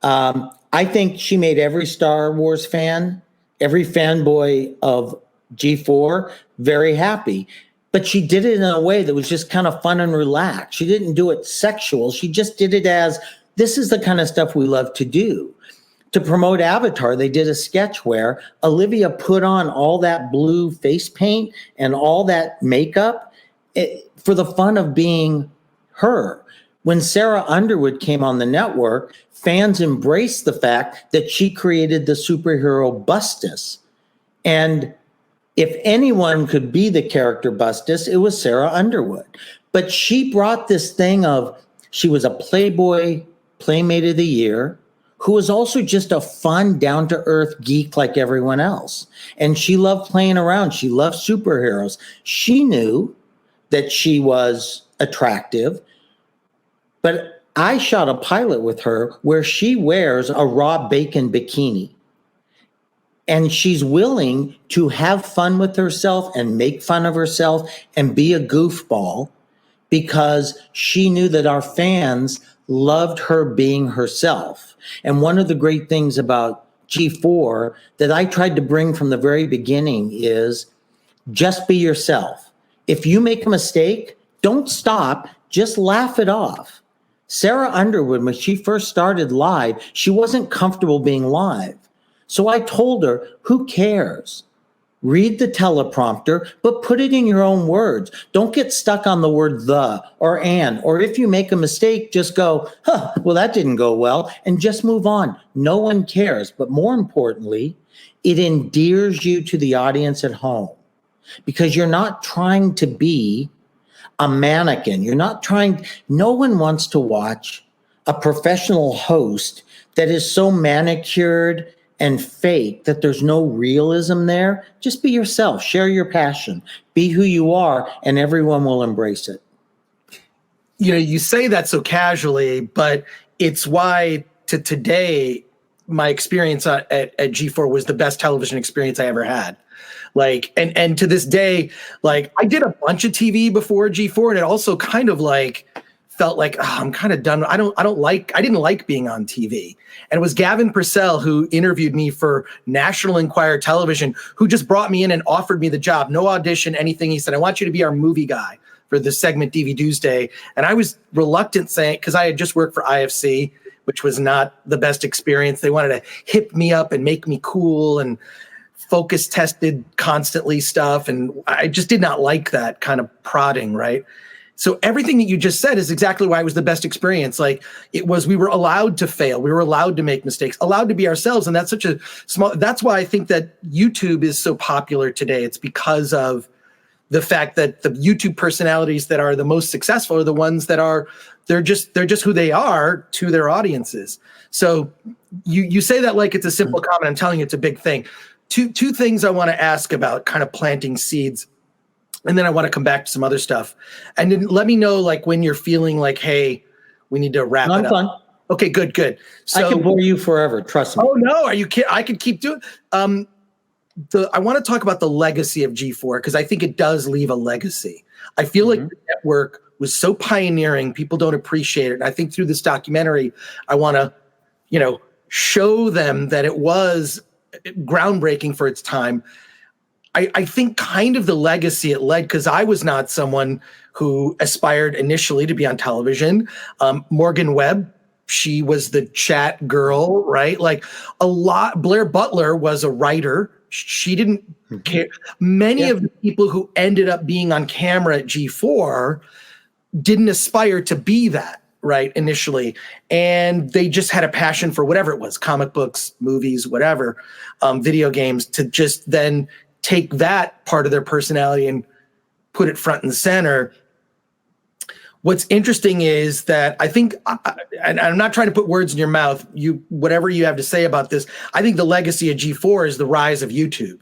I think she made every Star Wars fan, every fanboy of G4 very happy. But she did it in a way that was just kind of fun and relaxed. She didn't do it sexual. She just did it as, this is the kind of stuff we love to do. To promote Avatar, they did a sketch where Olivia put on all that blue face paint and all that makeup for the fun of being her. When Sarah Underwood came on the network, fans embraced the fact that she created the superhero Bustus. And if anyone could be the character Bustus, it was Sarah Underwood. But she brought this thing of, she was a Playboy Playmate of the Year, who was also just a fun, down-to-earth geek like everyone else. And she loved playing around. She loved superheroes. She knew that she was attractive, but I shot a pilot with her where she wears a raw bacon bikini. And she's willing to have fun with herself and make fun of herself and be a goofball because she knew that our fans loved her being herself. And one of the great things about G4 that I tried to bring from the very beginning is just be yourself. If you make a mistake, don't stop, just laugh it off. Sarah Underwood, when she first started live, she wasn't comfortable being live. So I told her, who cares? Read the teleprompter, but put it in your own words. Don't get stuck on the word the or an, or if you make a mistake, just go, well, that didn't go well, and just move on. No one cares. But more importantly, it endears you to the audience at home because you're not trying to be a mannequin. No one wants to watch a professional host that is so manicured and fake that there's no realism there. Just be yourself, share your passion, be who you are, and everyone will embrace it. You say that so casually, but it's why to today, my experience at G4 was the best television experience I ever had. Like, and to this day, like I did a bunch of TV before G4, and it also kind of like felt like, I'm kind of done. I didn't like being on TV. And it was Gavin Purcell who interviewed me for National Enquirer Television, who just brought me in and offered me the job. No audition, anything. He said, I want you to be our movie guy for the segment DV Tuesday. And I was reluctant saying, because I had just worked for IFC, which was not the best experience. They wanted to hip me up and make me cool and focus tested constantly stuff. And I just did not like that kind of prodding, right? So everything that you just said is exactly why it was the best experience. Like it was, we were allowed to fail. We were allowed to make mistakes, allowed to be ourselves. And that's such a that's why I think that YouTube is so popular today. It's because of the fact that the YouTube personalities that are the most successful are the ones that are, they're just who they are to their audiences. So you say that like it's a simple comment. I'm telling you, it's a big thing. Two things I want to ask about kind of planting seeds. And then I want to come back to some other stuff. And then let me know like when you're feeling like, hey, we need to wrap it up. Fine. Okay, good. So I could bore you forever. Trust me. Oh no, are you kidding? I could keep doing. I want to talk about the legacy of G4 because I think it does leave a legacy. I feel like the network was so pioneering, people don't appreciate it. And I think through this documentary, I want to, show them that it was groundbreaking for its time. I think kind of the legacy it led, because I was not someone who aspired initially to be on television. Morgan Webb, she was the chat girl, right? Like Blair Butler was a writer. She didn't care. Many of the people who ended up being on camera at G4 didn't aspire to be that, right, initially. And they just had a passion for whatever it was, comic books, movies, whatever, video games, to just then take that part of their personality and put it front and center. What's interesting is that I think, and I'm not trying to put words in your mouth, whatever you have to say about this, I think the legacy of G4 is the rise of YouTube.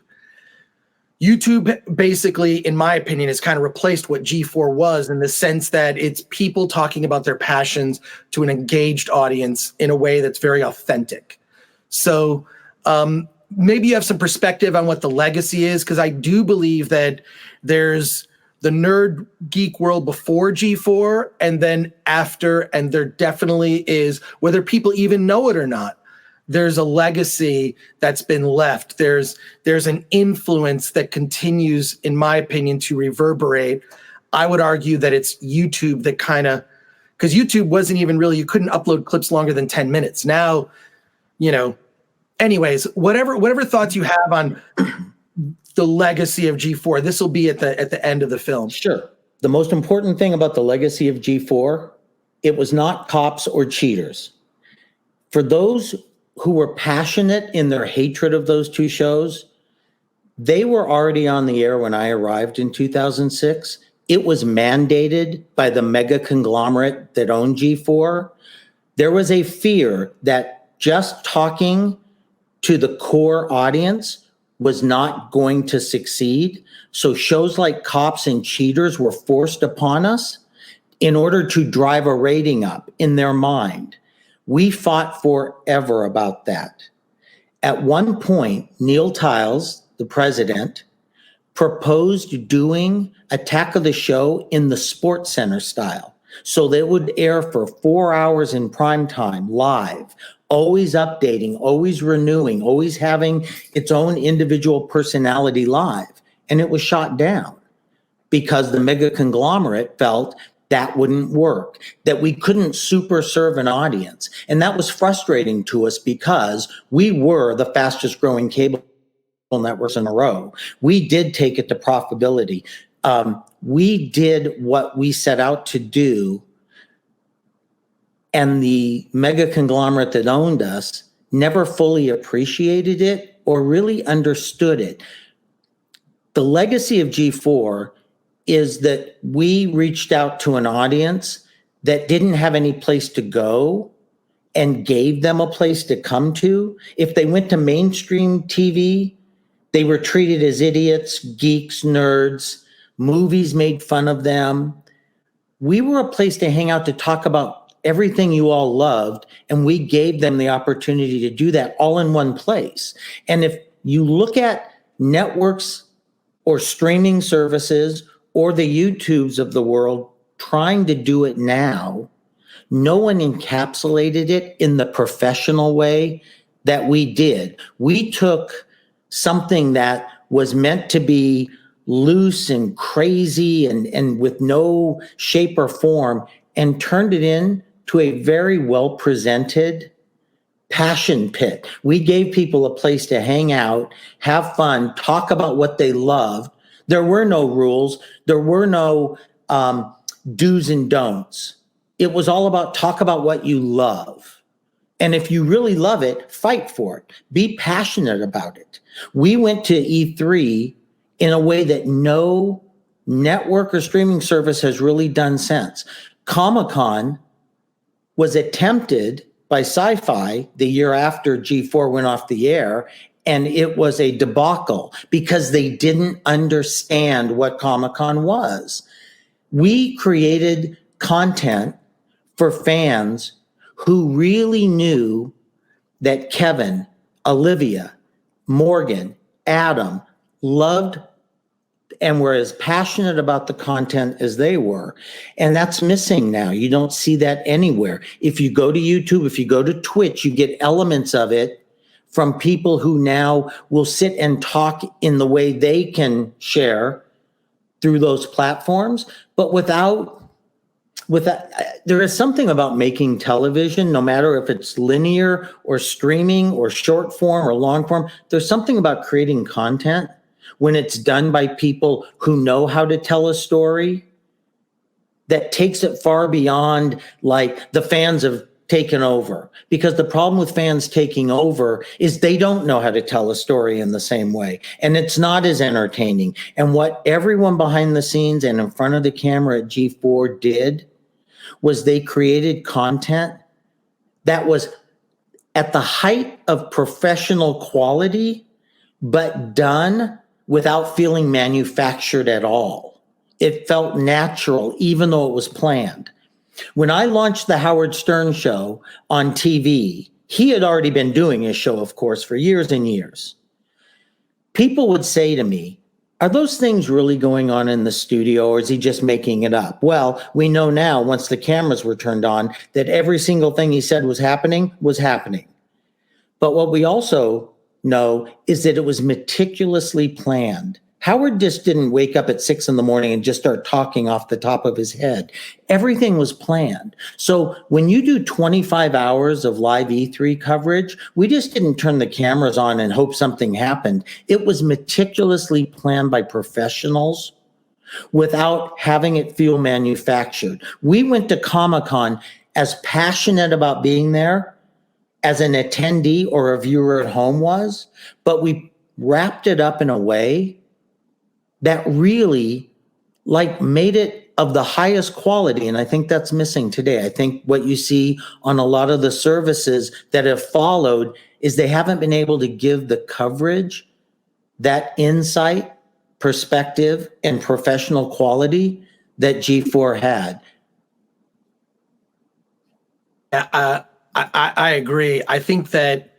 YouTube basically, in my opinion, has kind of replaced what G4 was in the sense that it's people talking about their passions to an engaged audience in a way that's very authentic. So maybe you have some perspective on what the legacy is, because I do believe that there's the nerd geek world before G4 and then after, and there definitely is, whether people even know it or not, there's a legacy that's been left. There's an influence that continues, in my opinion, to reverberate. I would argue that it's YouTube that kind of, because YouTube wasn't even really, you couldn't upload clips longer than 10 minutes. Now, anyways, whatever thoughts you have on the legacy of G4, this will be at the end of the film. Sure. The most important thing about the legacy of G4, it was not cops or cheaters. For those who were passionate in their hatred of those two shows, they were already on the air when I arrived in 2006. It was mandated by the mega conglomerate that owned G4. There was a fear that just talking to the core audience was not going to succeed. So shows like Cops and Cheaters were forced upon us in order to drive a rating up in their mind. We fought forever about that. At one point, Neil Tiles, the president, proposed doing Attack of the Show in the Sports Center style. So they would air for 4 hours in prime time, live, always updating, always renewing, always having its own individual personality live. And it was shot down because the mega conglomerate felt that wouldn't work, that we couldn't super serve an audience. And that was frustrating to us because we were the fastest growing cable networks in a row. We did take it to profitability. We did what we set out to do. And the mega conglomerate that owned us never fully appreciated it or really understood it. The legacy of G4 is that we reached out to an audience that didn't have any place to go and gave them a place to come to. If they went to mainstream TV, they were treated as idiots, geeks, nerds. Movies made fun of them. We were a place to hang out to talk about everything you all loved, and we gave them the opportunity to do that all in one place. And if you look at networks or streaming services or the YouTubes of the world trying to do it now, no one encapsulated it in the professional way that we did. We took something that was meant to be loose and crazy and with no shape or form and turned it into a very well-presented passion pit. We gave people a place to hang out, have fun, talk about what they loved. There were no rules. There were no do's and don'ts. It was all about talk about what you love. And if you really love it, fight for it. Be passionate about it. We went to E3 in a way that no network or streaming service has really done since. Comic-Con was attempted by Sci-Fi the year after G4 went off the air, and it was a debacle because they didn't understand what Comic-Con was. We created content for fans who really knew that Kevin, Olivia, Morgan, Adam loved and were as passionate about the content as they were. And that's missing now. You don't see that anywhere. If you go to YouTube, if you go to Twitch, you get elements of it from people who now will sit and talk in the way they can share through those platforms, but without there is something about making television, no matter if it's linear or streaming or short form or long form, there's something about creating content when it's done by people who know how to tell a story that takes it far beyond like the fans have taken over. Because the problem with fans taking over is they don't know how to tell a story in the same way. And it's not as entertaining. And what everyone behind the scenes and in front of the camera at G4 did was they created content that was at the height of professional quality, but done without feeling manufactured at all. It felt natural, even though it was planned. When I launched the Howard Stern show on TV, he had already been doing his show, of course, for years and years. People would say to me, are those things really going on in the studio, or is he just making it up? Well, we know now, once the cameras were turned on, that every single thing he said was happening was happening. But what we also know is that it was meticulously planned. Howard just didn't wake up at 6 a.m. and just start talking off the top of his head. Everything was planned. So when you do 25 hours of live E3 coverage, we just didn't turn the cameras on and hope something happened. It was meticulously planned by professionals without having it feel manufactured. We went to Comic-Con as passionate about being there as an attendee or a viewer at home was, but we wrapped it up in a way that really like made it of the highest quality. And I think that's missing today. I think what you see on a lot of the services that have followed is they haven't been able to give the coverage, that insight, perspective, and professional quality that G4 had. I agree. I think that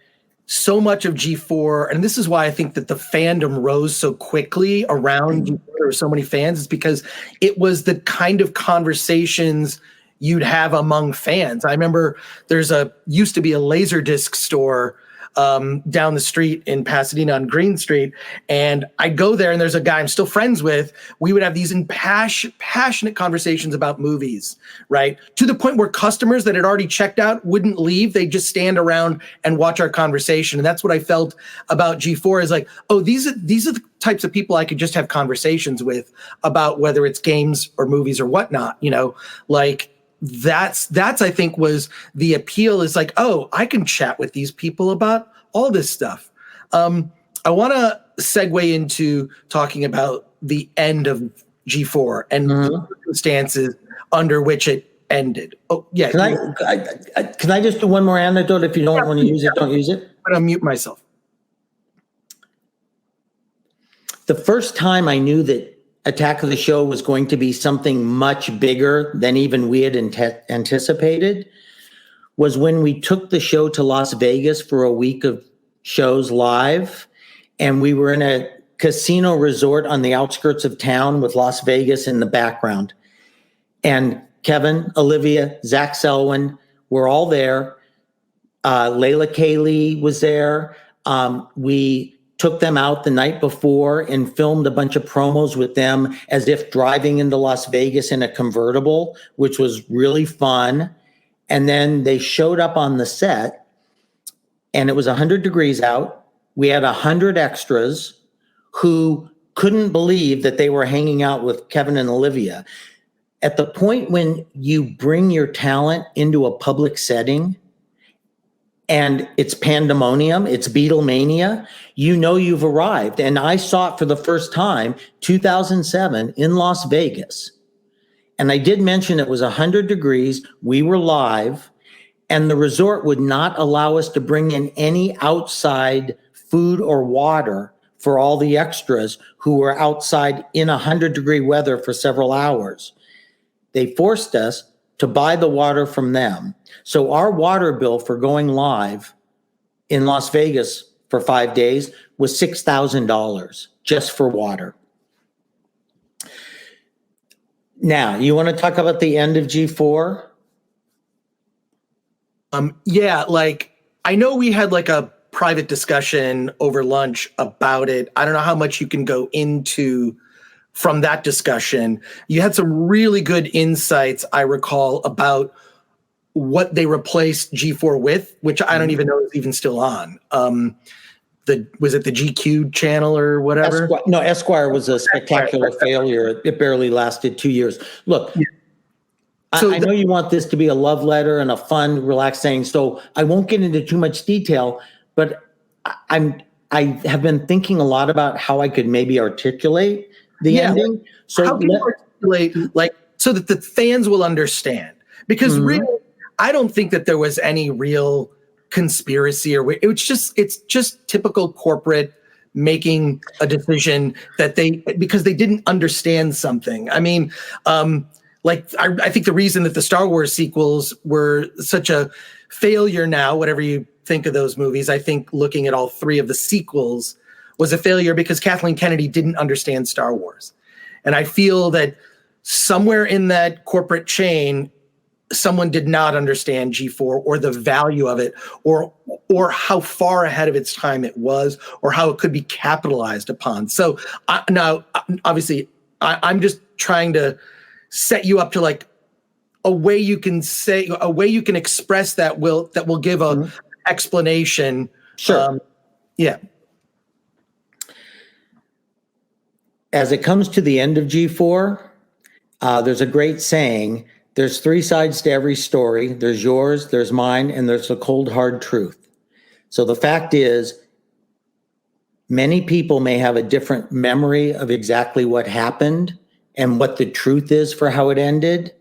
so much of G4, and this is why I think that the fandom rose so quickly around G4, there were so many fans, is because it was the kind of conversations you'd have among fans. I remember used to be a Laserdisc store down the street in Pasadena on Green Street. And I'd go there and there's a guy I'm still friends with. We would have these passionate conversations about movies, right? To the point where customers that had already checked out wouldn't leave. They'd just stand around and watch our conversation. And that's what I felt about G4 is like, oh, these are the types of people I could just have conversations with about whether it's games or movies or whatnot, like that's I think was the appeal is like, oh, I can chat with these people about all this stuff. I want to segue into talking about the end of G4 and the circumstances under which it ended. Oh, yeah. Can I just do one more anecdote? If you don't want to use it, don't use it. I'm going to mute myself. The first time I knew that Attack of the Show was going to be something much bigger than even we had anticipated was when we took the show to Las Vegas for a week of shows live. And we were in a casino resort on the outskirts of town with Las Vegas in the background. And Kevin, Olivia, Zach Selwyn were all there. Layla Kaylee was there. We took them out the night before and filmed a bunch of promos with them as if driving into Las Vegas in a convertible, which was really fun. And then they showed up on the set and it was 100 degrees out. We had 100 extras who couldn't believe that they were hanging out with Kevin and Olivia. at the point when you bring your talent into a public setting and it's pandemonium, it's Beatlemania, you know you've arrived. And I saw it for the first time, 2007 in Las Vegas. And I did mention it was 100 degrees. We were live, and the resort would not allow us to bring in any outside food or water for all the extras who were outside in 100-degree weather for several hours. They forced us to buy the water from them. So our water bill for going live in Las Vegas for 5 days was $6,000 just for water. Now, you want to talk about the end of G4? Yeah, like I know we had like a private discussion over lunch about it. I don't know how much you can go into from that discussion. You had some really good insights, I recall, about what they replaced G4 with, which I don't even know is even still on. Was it the GQ channel or whatever? Esquire was a spectacular failure. It barely lasted 2 years. Look, yeah. I know you want this to be a love letter and a fun, relaxed thing, so I won't get into too much detail, but I have been thinking a lot about how I could maybe articulate the ending. So how can you articulate, like, so that the fans will understand? Because really, I don't think that there was any real conspiracy it's just typical corporate making a decision because they didn't understand something. I mean, I think the reason that the Star Wars sequels were such a failure now, whatever you think of those movies, I think looking at all three of the sequels was a failure because Kathleen Kennedy didn't understand Star Wars. And I feel that somewhere in that corporate chain, someone did not understand G4 or the value of it or how far ahead of its time it was or how it could be capitalized upon. So now, obviously, I'm just trying to set you up to like a way you can express that will give a explanation. Sure. Yeah. As it comes to the end of G4, there's a great saying, there's three sides to every story. There's yours, there's mine, and there's the cold, hard truth. So the fact is, many people may have a different memory of exactly what happened and what the truth is for how it ended.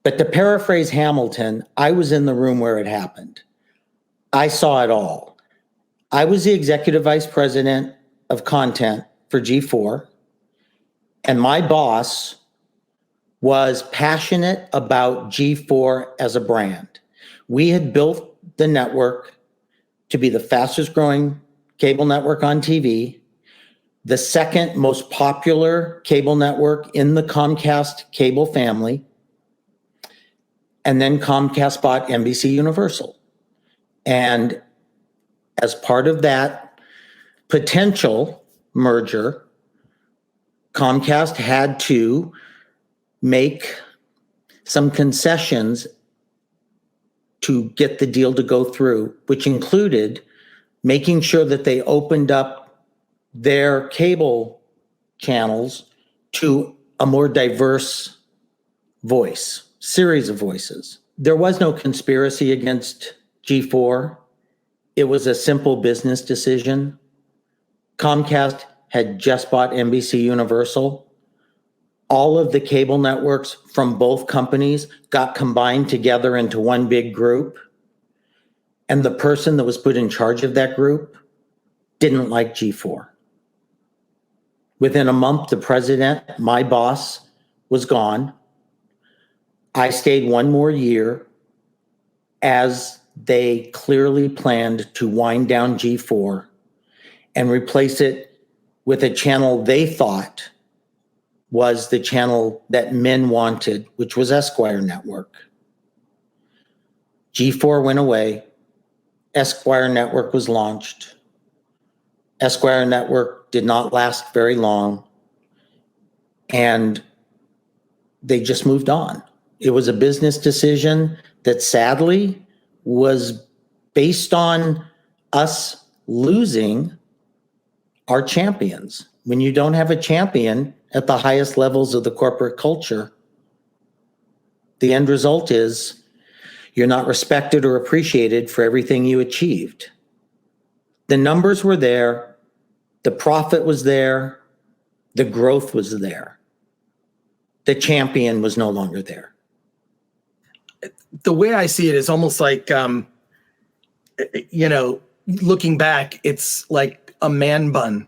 But to paraphrase Hamilton, I was in the room where it happened. I saw it all. I was the executive vice president of content for G4, and my boss was passionate about G4 as a brand. We had built the network to be the fastest growing cable network on TV, the second most popular cable network in the Comcast cable family, and then Comcast bought NBC Universal. And as part of that potential merger, Comcast had to make some concessions to get the deal to go through, which included making sure that they opened up their cable channels to a more diverse series of voices. There was no conspiracy against G4. It was a simple business decision. Comcast had just bought NBC Universal. All of the cable networks from both companies got combined together into one big group. And the person that was put in charge of that group didn't like G4. Within a month, the president, my boss, was gone. I stayed one more year as they clearly planned to wind down G4 and replace it with a channel they thought was the channel that men wanted, which was Esquire Network. G4 went away. Esquire Network was launched. Esquire Network did not last very long, and they just moved on. It was a business decision that sadly was based on us losing our champions. When you don't have a champion at the highest levels of the corporate culture, The end result is you're not respected or appreciated for everything you achieved. The numbers were there, the profit was there, the growth was there. The champion was no longer there. The way I see it is almost like, looking back, it's like a man bun.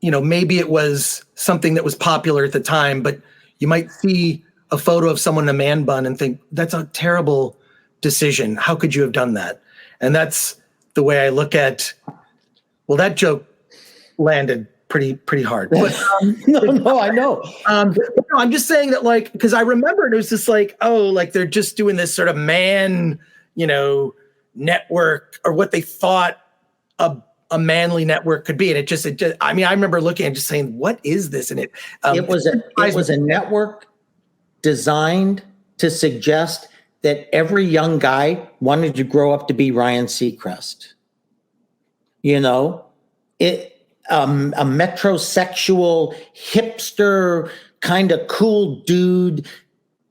Maybe it was something that was popular at the time, but you might see a photo of someone in a man bun and think, that's a terrible decision. How could you have done that? And that's the way I look at, well, that joke landed pretty hard. But, no, I know. I'm just saying that, like, because I remember it was just like, oh, like they're just doing this sort of man, network, or what they thought a manly network could be. And it just, I remember looking and just saying, what is this? And it was a network designed to suggest that every young guy wanted to grow up to be Ryan Seacrest. A metrosexual hipster kind of cool dude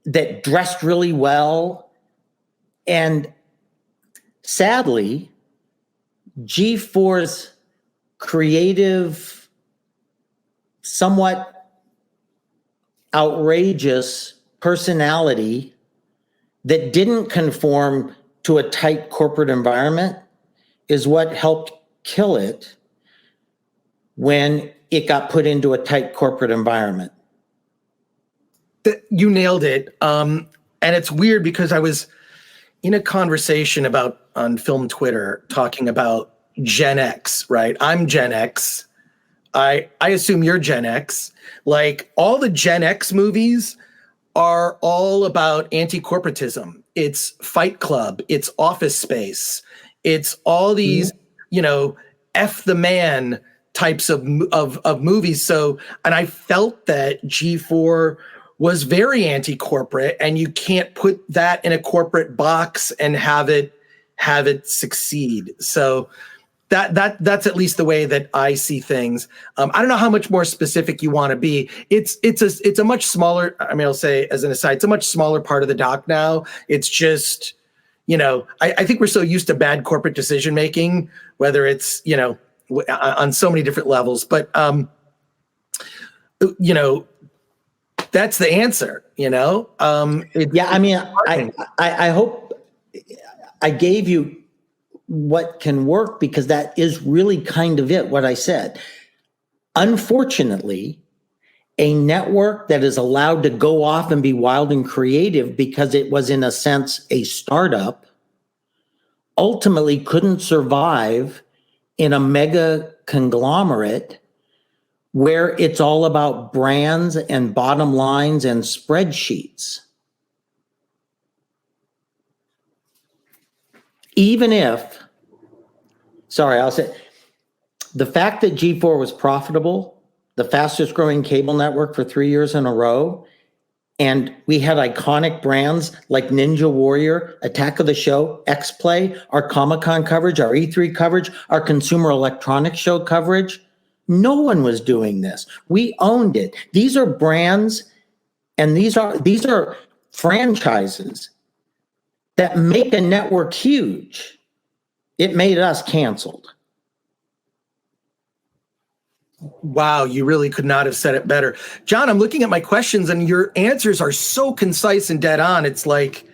that dressed really well. And sadly, G4's creative, somewhat outrageous personality that didn't conform to a tight corporate environment is what helped kill it when it got put into a tight corporate environment. You nailed it. And it's weird because I was in a conversation on film Twitter talking about Gen X, right? I'm Gen X. I assume you're Gen X. Like, all the Gen X movies are all about anti-corporatism. It's Fight Club. It's Office Space. It's all these, F the man types of movies. So, and I felt that G4 was very anti-corporate, and you can't put that in a corporate box and have it succeed. So that's at least the way that I see things. I don't know how much more specific you want to be. It's a much smaller, I'll say as an aside, it's a much smaller part of the doc now. It's just, I think we're so used to bad corporate decision-making, whether it's, on so many different levels, but, that's the answer, I hope I gave you what can work, because that is really kind of it, what I said. Unfortunately, a network that is allowed to go off and be wild and creative because it was, in a sense, a startup, ultimately couldn't survive in a mega conglomerate where it's all about brands and bottom lines and spreadsheets. I'll say, the fact that G4 was profitable, the fastest growing cable network for 3 years in a row, and we had iconic brands like Ninja Warrior, Attack of the Show, X-Play, our Comic-Con coverage, our E3 coverage, our Consumer Electronics Show coverage. No one was doing this. We owned it. These are brands, and these are franchises that make a network huge. It made us canceled. Wow, you really could not have said it better. John, I'm looking at my questions, and your answers are so concise and dead on. It's like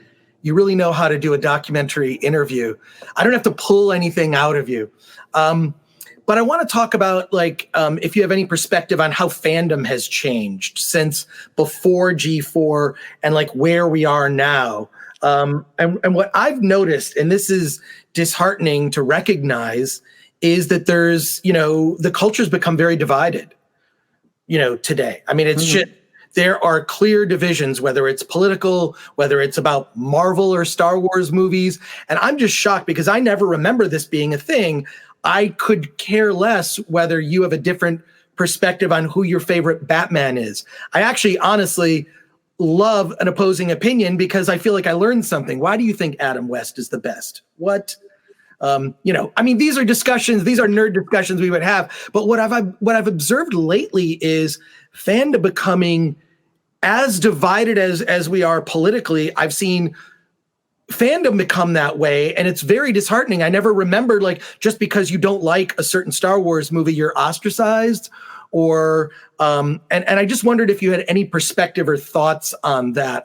you really know how to do a documentary interview. I don't have to pull anything out of you. But I want to talk about, if you have any perspective on how fandom has changed since before G4 and where we are now. And what I've noticed, and this is disheartening to recognize, is that there's, the culture's become very divided, today. It's just, there are clear divisions, whether it's political, whether it's about Marvel or Star Wars movies. And I'm just shocked because I never remember this being a thing. I could care less whether you have a different perspective on who your favorite Batman is. I actually honestly love an opposing opinion because I feel like I learned something. Why do you think Adam West is the best? What? These are discussions, these are nerd discussions we would have. But what I've observed lately is fandom becoming as divided as we are politically, I've seen fandom become that way, and it's very disheartening. I never remembered, like, just because you don't like a certain Star Wars movie, you're ostracized, or and I just wondered if you had any perspective or thoughts on that.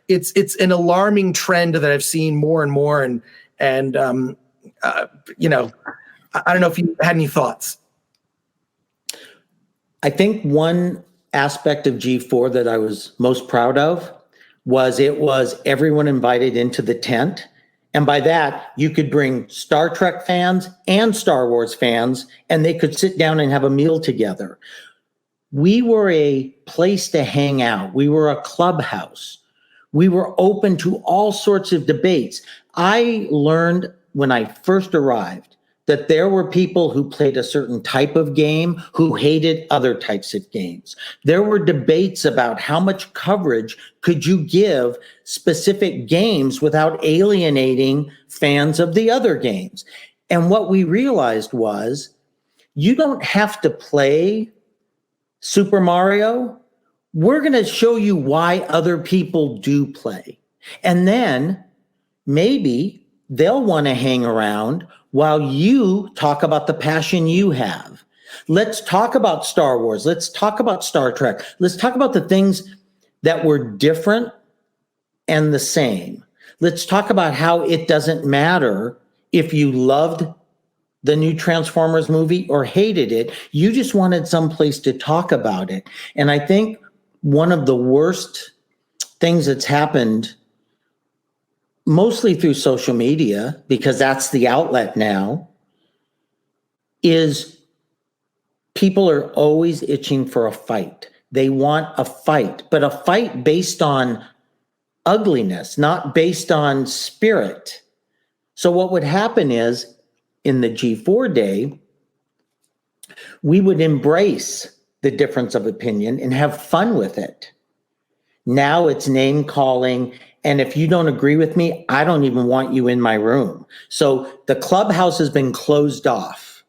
It's an alarming trend that I've seen more and more, and you know, I don't know if you had any thoughts. I think one aspect of G4 that I was most proud of was it was everyone invited into the tent. And by that, you could bring Star Trek fans and Star Wars fans, and they could sit down and have a meal together. We were a place to hang out. We were a clubhouse. We were open to all sorts of debates. I learned when I first arrived that there were people who played a certain type of game who hated other types of games. There were debates about how much coverage could you give specific games without alienating fans of the other games. And what we realized was you don't have to play Super Mario. We're going to show you why other people do play. And then maybe they'll want to hang around while you talk about the passion you have. Let's talk about Star Wars. Let's talk about Star Trek. Let's talk about the things that were different and the same. Let's talk about how it doesn't matter if you loved the new Transformers movie or hated it. You just wanted some place to talk about it. And I think one of the worst things that's happened, mostly through social media, because that's the outlet now, is people are always itching for a fight. They want a fight, but a fight based on ugliness, not based on spirit. So what would happen is, in the G4 day, we would embrace the difference of opinion and have fun with it. Now it's name calling. And if you don't agree with me, I don't even want you in my room. So the clubhouse has been closed off.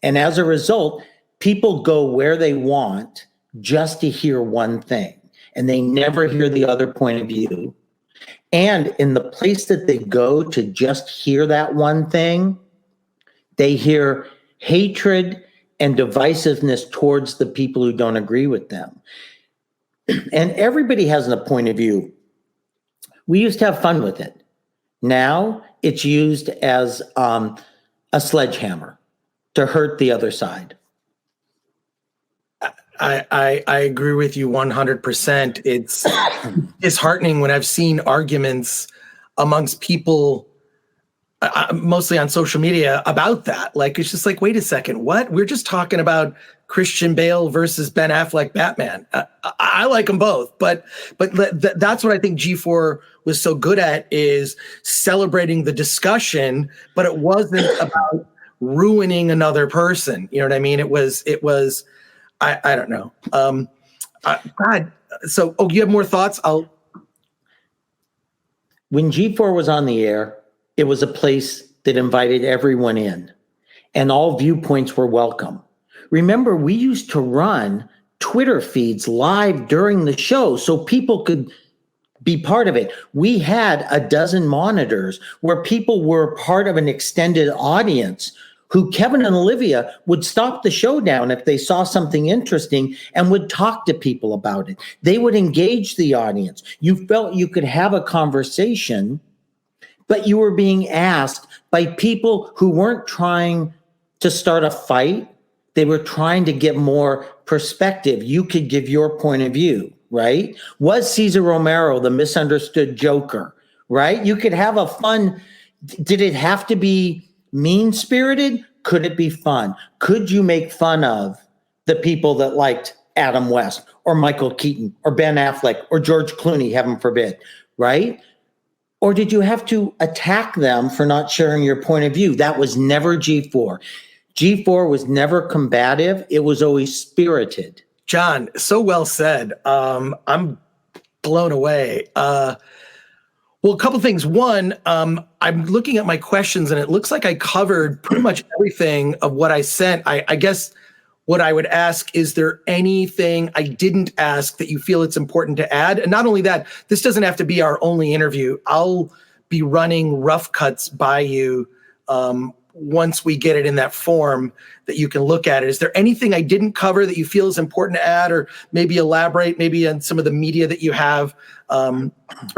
And as a result, people go where they want just to hear one thing. And they never hear the other point of view. And in the place that they go to just hear that one thing, they hear hatred and divisiveness towards the people who don't agree with them. And everybody has a point of view. We used to have fun with it. Now it's used as a sledgehammer to hurt the other side. I agree with you 100%. It's disheartening when I've seen arguments amongst people, mostly on social media, about that. Like, it's just like, wait a second, what? We're just talking about Christian Bale versus Ben Affleck Batman. I like them both, but that's what I think G4 was so good at, is celebrating the discussion, but it wasn't about ruining another person. You know what I mean? It was I don't know. God. So, you have more thoughts? When G4 was on the air, it was a place that invited everyone in, and all viewpoints were welcome. Remember, we used to run Twitter feeds live during the show so people could be part of it. We had a dozen monitors where people were part of an extended audience who, Kevin and Olivia, would stop the show down if they saw something interesting and would talk to people about it. They would engage the audience. You felt you could have a conversation, but you were being asked by people who weren't trying to start a fight. They were trying to get more perspective. You could give your point of view, right? Was Cesar Romero the misunderstood Joker, right? You could have a fun. Did it have to be mean-spirited? Could it be fun? Could you make fun of the people that liked Adam West or Michael Keaton or Ben Affleck or George Clooney, heaven forbid, right? Or did you have to attack them for not sharing your point of view? That was never G4. G4 was never combative. It was always spirited. John, so well said. I'm blown away. Well, a couple things. One, I'm looking at my questions, and it looks like I covered pretty much everything of what I sent. I guess what I would ask, is there anything I didn't ask that you feel it's important to add? And not only that, this doesn't have to be our only interview. I'll be running rough cuts by you once we get it in that form that you can look at it. Is there anything I didn't cover that you feel is important to add, or maybe elaborate maybe on some of the media that you have, or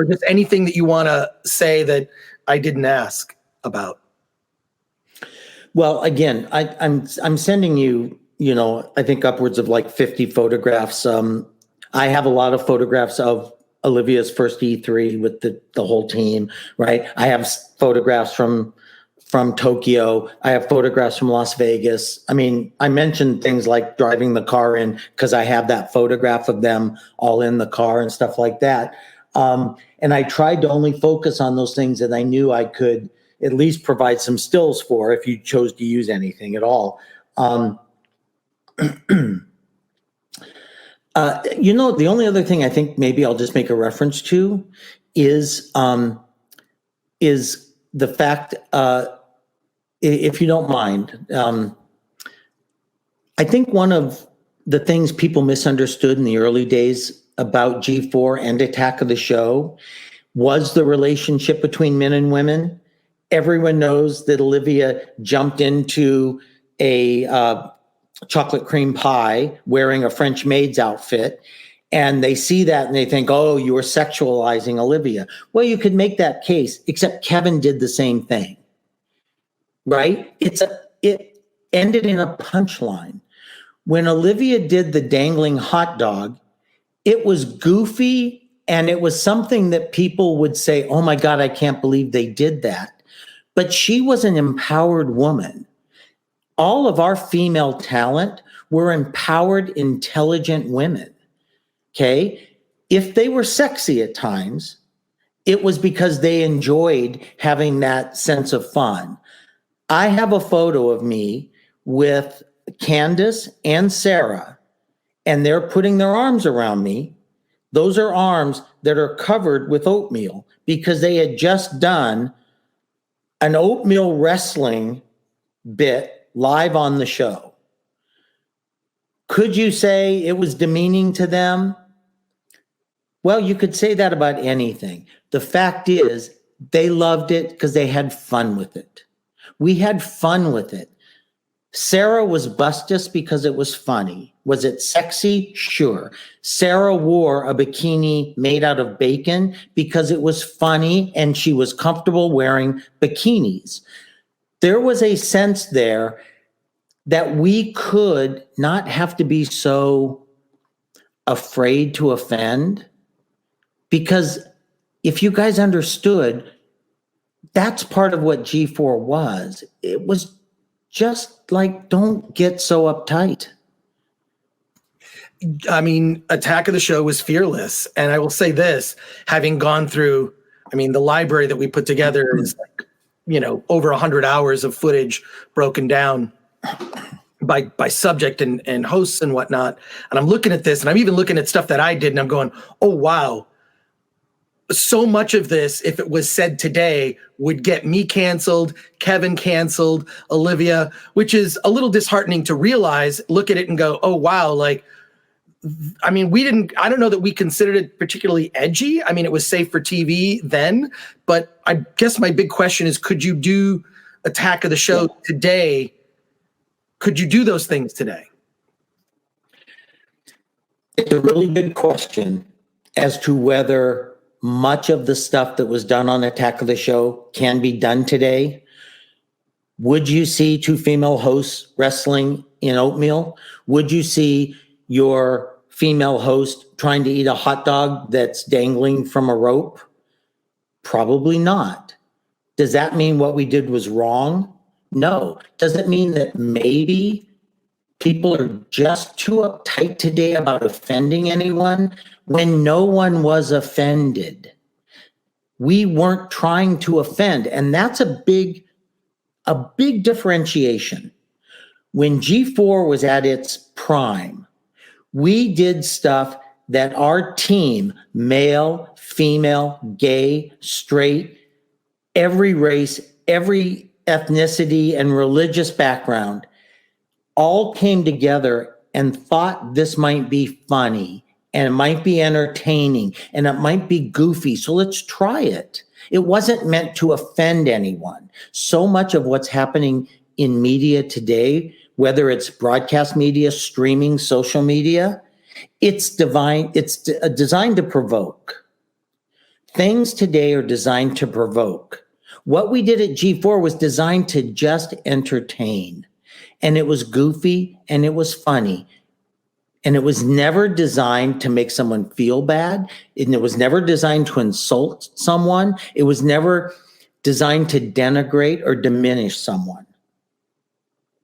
just anything that you want to say that I didn't ask about? Well, again, I'm sending you, I think upwards of like 50 photographs. I have a lot of photographs of Olivia's first E3 with the whole team, right? I have photographs from Tokyo. I have photographs from Las Vegas. I mean, I mentioned things like driving the car in because I have that photograph of them all in the car and stuff like that. And I tried to only focus on those things that I knew I could at least provide some stills for if you chose to use anything at all. The only other thing I think maybe I'll just make a reference to is the fact, if you don't mind, I think one of the things people misunderstood in the early days about G4 and Attack of the Show was the relationship between men and women. Everyone knows that Olivia jumped into a chocolate cream pie wearing a French maid's outfit, and they see that and they think, oh, you were sexualizing Olivia. Well, you could make that case, except Kevin did the same thing, right? It ended in a punchline. When Olivia did the dangling hot dog, it was goofy, and it was something that people would say, oh my God, I can't believe they did that. But she was an empowered woman. All of our female talent were empowered, intelligent women, okay? If they were sexy at times, it was because they enjoyed having that sense of fun. I have a photo of me with Candace and Sarah, and they're putting their arms around me. Those are arms that are covered with oatmeal because they had just done an oatmeal wrestling bit live on the show. Could you say it was demeaning to them? Well, you could say that about anything. The fact is, they loved it because they had fun with it. We had fun with it. Sarah was bustus because it was funny. Was it sexy? Sure. Sarah wore a bikini made out of bacon because it was funny and she was comfortable wearing bikinis. There was a sense there that we could not have to be so afraid to offend, because if you guys understood, that's part of what G4 was. It was just like, don't get so uptight. I mean, Attack of the Show was fearless. And I will say this, having gone through, the library that we put together is like, over 100 hours of footage broken down by subject and hosts and whatnot. And I'm looking at this, and I'm even looking at stuff that I did, and I'm going, oh, wow. So much of this, if it was said today, would get me canceled, Kevin canceled, Olivia, which is a little disheartening to realize, look at it and go, oh, wow. I don't know that we considered it particularly edgy. It was safe for TV then, but I guess my big question is, could you do Attack of the Show today? Could you do those things today? It's a really good question as to whether much of the stuff that was done on Attack of the Show can be done today. Would you see two female hosts wrestling in oatmeal? Would you see your female host trying to eat a hot dog that's dangling from a rope? Probably not. Does that mean what we did was wrong? No. Does it mean that maybe people are just too uptight today about offending anyone when no one was offended? We weren't trying to offend, and that's a big differentiation. When G4 was at its prime, we did stuff that our team, male, female, gay, straight, every race, every ethnicity and religious background, all came together and thought this might be funny and it might be entertaining and it might be goofy. So let's try it. It wasn't meant to offend anyone. So much of what's happening in media today, whether it's broadcast media, streaming, social media, it's designed to provoke. Things today are designed to provoke. What we did at G4 was designed to just entertain. And it was goofy and it was funny. And it was never designed to make someone feel bad. And it was never designed to insult someone. It was never designed to denigrate or diminish someone.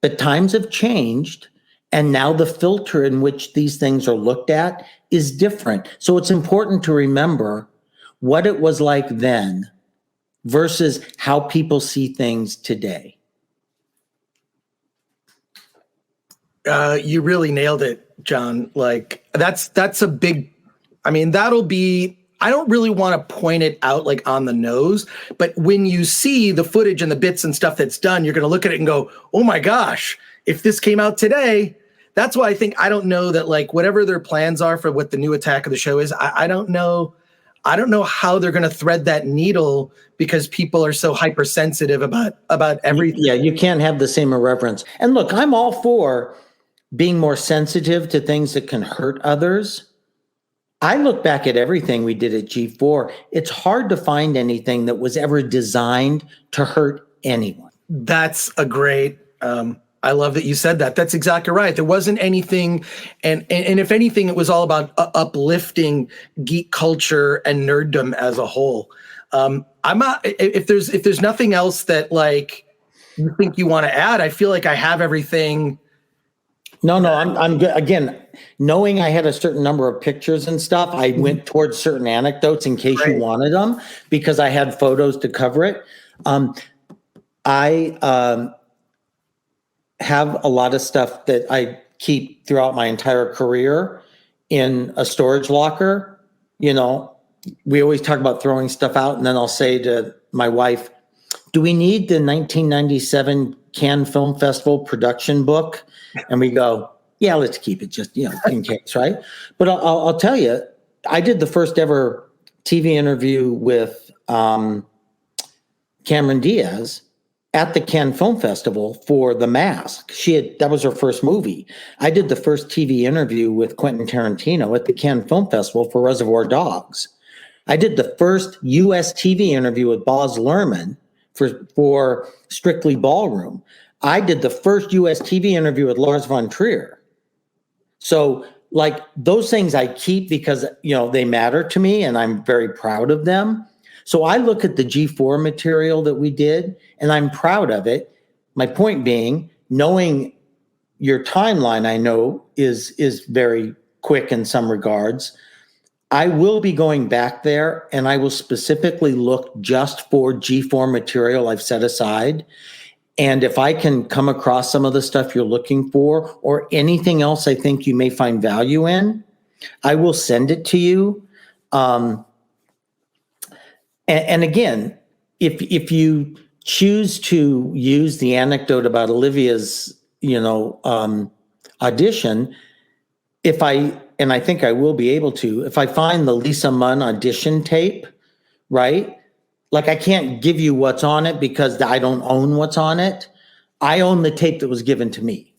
But times have changed. And now the filter in which these things are looked at is different. So it's important to remember what it was like then versus how people see things today. You really nailed it, John. Like that's a big, I mean, that'll be, I don't really want to point it out like on the nose, but when you see the footage and the bits and stuff that's done, you're going to look at it and go, oh my gosh, if this came out today. That's why I don't know that, like, whatever their plans are for what the new attack of the show is, I don't know how they're going to thread that needle because people are so hypersensitive about everything. Yeah, you can't have the same irreverence. And look, I'm all for being more sensitive to things that can hurt others. I look back at everything we did at G4. It's hard to find anything that was ever designed to hurt anyone. That's a great, I love that you said that. That's exactly right. There wasn't anything, and if anything, it was all about uplifting geek culture and nerddom as a whole. I'm not, if there's nothing else that, like, you think you want to add, I feel like I have everything. No, I'm good. Again, knowing I had a certain number of pictures and stuff, I went towards certain anecdotes in case you wanted them because I had photos to cover it. I have a lot of stuff that I keep throughout my entire career in a storage locker. You know, we always talk about throwing stuff out, and then I'll say to my wife, do we need the 1997 Cannes Film Festival production book? And we go, yeah, let's keep it just, in case, right? But I'll tell you, I did the first ever TV interview with Cameron Diaz at the Cannes Film Festival for The Mask. That was her first movie. I did the first TV interview with Quentin Tarantino at the Cannes Film Festival for Reservoir Dogs. I did the first US TV interview with Baz Luhrmann for Strictly Ballroom. I did the first US TV interview with Lars von Trier. So, like, those things I keep because, they matter to me and I'm very proud of them. So I look at the G4 material that we did and I'm proud of it. My point being, knowing your timeline, I know is very quick in some regards. I will be going back there and I will specifically look just for G4 material I've set aside. And if I can come across some of the stuff you're looking for or anything else I think you may find value in, I will send it to you. And again, if you choose to use the anecdote about Olivia's, audition, and I think I will be able to, if I find the Lisa Munn audition tape, right? Like, I can't give you what's on it because I don't own what's on it. I own the tape that was given to me.